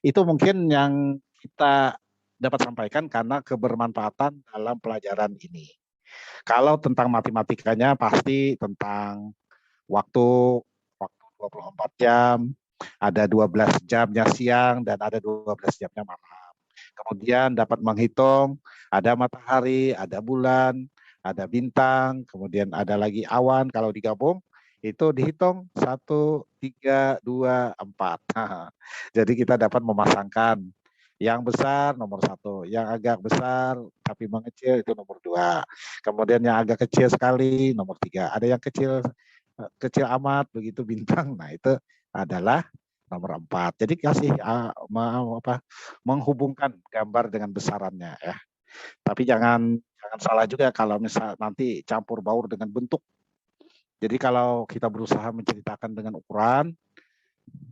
Itu mungkin yang kita dapat sampaikan karena kebermanfaatan dalam pelajaran ini. Kalau tentang matematikanya pasti tentang waktu 24 jam, ada 12 jamnya siang dan ada 12 jamnya malam. Kemudian dapat menghitung ada matahari, ada bulan, ada bintang, kemudian ada lagi awan, kalau digabung itu dihitung 1, 3, 2, 4. Jadi kita dapat memasangkan yang besar nomor 1, yang agak besar tapi mengecil itu nomor 2. Kemudian yang agak kecil sekali nomor 3. Ada yang kecil amat begitu bintang. Nah, itu adalah nomor 4. Jadi kasih menghubungkan gambar dengan besarannya ya. Tapi jangan salah juga kalau misal nanti campur baur dengan bentuk. Jadi kalau kita berusaha menceritakan dengan ukuran,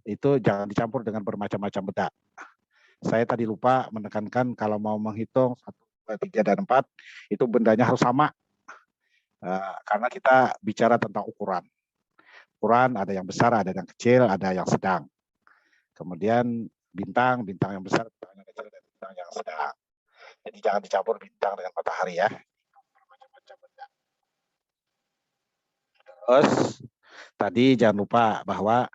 itu jangan dicampur dengan bermacam-macam benda. Saya tadi lupa menekankan kalau mau menghitung 1, 2, 3, dan 4, itu bendanya harus sama. Karena kita bicara tentang ukuran. Ukuran ada yang besar, ada yang kecil, ada yang sedang. Kemudian bintang yang besar, bintang yang kecil, dan bintang yang sedang. Jadi jangan dicampur bintang dengan matahari ya. Terus tadi jangan lupa bahwa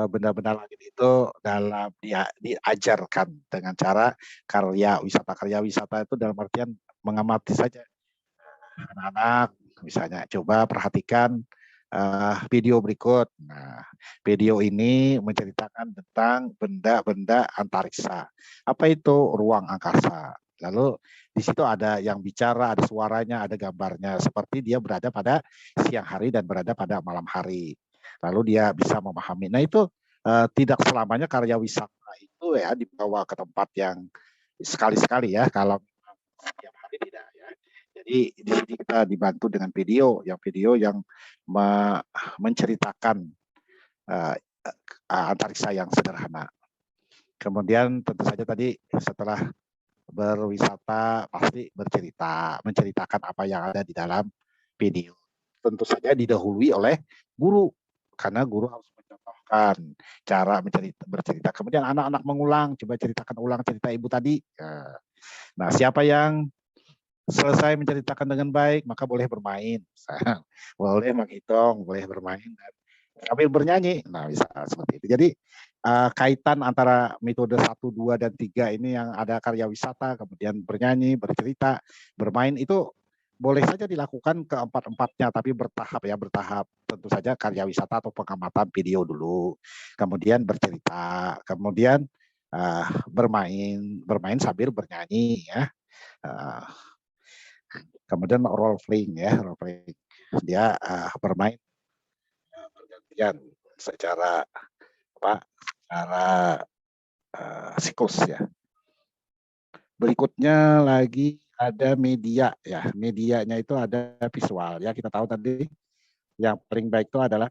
benda-benda langit itu dalam diajarkan dengan cara karya wisata itu dalam artian mengamati saja. Anak-anak misalnya coba perhatikan video berikut. Nah, video ini menceritakan tentang benda-benda antariksa. Apa itu ruang angkasa? Lalu di situ ada yang bicara, ada suaranya, ada gambarnya. Seperti dia berada pada siang hari dan berada pada malam hari. Lalu dia bisa memahami. Nah itu tidak selamanya karya wisata itu ya dibawa ke tempat yang sekali-sekali ya. Kalau setiap hari tidak ya. Jadi di sini kita dibantu dengan video yang menceritakan antariksa yang sederhana. Kemudian tentu saja tadi setelah berwisata pasti menceritakan apa yang ada di dalam video. Tentu saja didahului oleh guru, karena guru harus mencontohkan cara bercerita. Kemudian anak-anak mengulang, coba ceritakan ulang cerita ibu tadi. Nah, siapa yang selesai menceritakan dengan baik, maka boleh bermain. Boleh menghitung, boleh bermain, dan sambil bernyanyi. Nah, bisa seperti itu. Jadi, kaitan antara metode 1, 2, dan 3 ini yang ada karya wisata, kemudian bernyanyi, bercerita, bermain, itu boleh saja dilakukan keempat-empatnya, tapi bertahap ya, bertahap. Tentu saja karya wisata atau pengamatan video dulu, kemudian bercerita, kemudian bermain sambil bernyanyi ya. Kemudian role playing ya, role playing. Dia bermain bergantian secara siklus ya. Berikutnya lagi ada media ya. Medianya itu ada visual ya. Kita tahu tadi yang paling baik itu adalah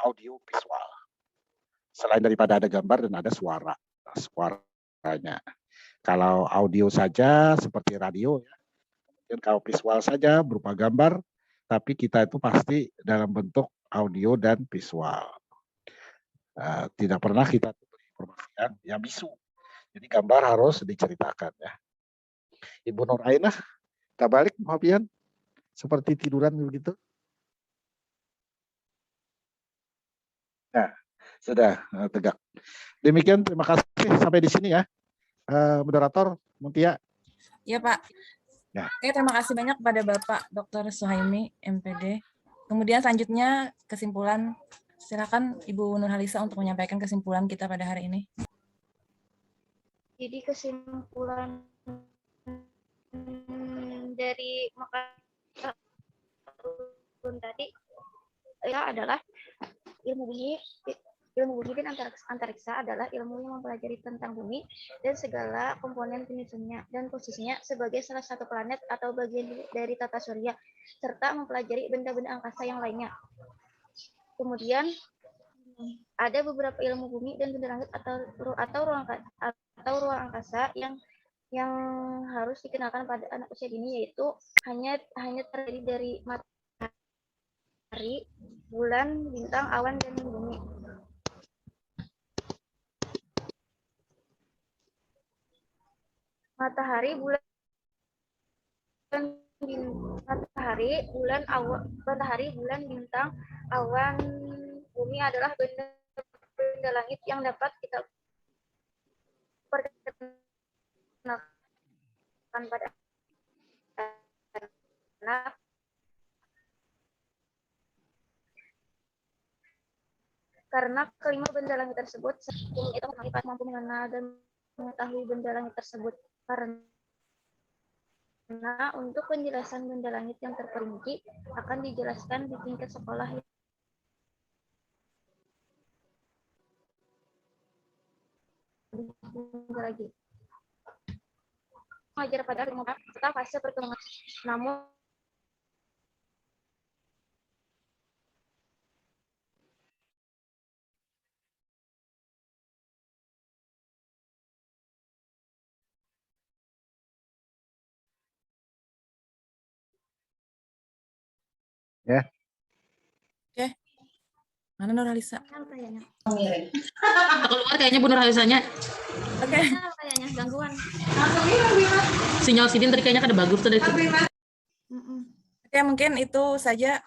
audio visual. Selain daripada ada gambar dan ada suaranya. Kalau audio saja seperti radio ya. Dan kalau visual saja berupa gambar, tapi kita itu pasti dalam bentuk audio dan visual. Tidak pernah kita informasikan yang bisu. Jadi gambar harus diceritakan ya. Ibu Nur Ainah, kita balik Fabian, seperti tiduran begitu. Nah, sudah tegak. Demikian, terima kasih sampai di sini ya. Moderator, Mutia. Iya Pak. Ya. Oke, terima kasih banyak kepada Bapak Dr. Suhaimi, MPD. Kemudian selanjutnya kesimpulan, silakan Ibu Nurhalisa untuk menyampaikan kesimpulan kita pada hari ini. Jadi kesimpulan dari makalah tadi ya adalah ilmu bumi dan antariksa adalah ilmu yang mempelajari tentang bumi dan segala komponen penyusunnya dan posisinya sebagai salah satu planet atau bagian dari tata surya, serta mempelajari benda-benda angkasa yang lainnya. Kemudian ada beberapa ilmu bumi dan benda langit atau ruang angkasa yang harus dikenalkan pada anak usia dini, yaitu hanya terdiri dari matahari, bulan, bintang, awan, dan bumi. Matahari, bulan, bintang, awan, bumi adalah benda langit yang dapat kita perkenalkan pada anak. Karena kelima benda langit tersebut, itu mampu mengenal dan mengetahui benda langit tersebut. Karena untuk penjelasan benda langit yang terperinci akan dijelaskan di tingkat sekolah lagi. Mengajar pada serta fase perkembangan. Namun ya. Oke. Mana Nurhalisa? kayaknya. Keluar kayaknya Bu Nurhalisanya. Oke. Kayaknya gangguan. Sinyal Sidin tadi kayaknya kada bagus tuh dari. Oke, mungkin itu saja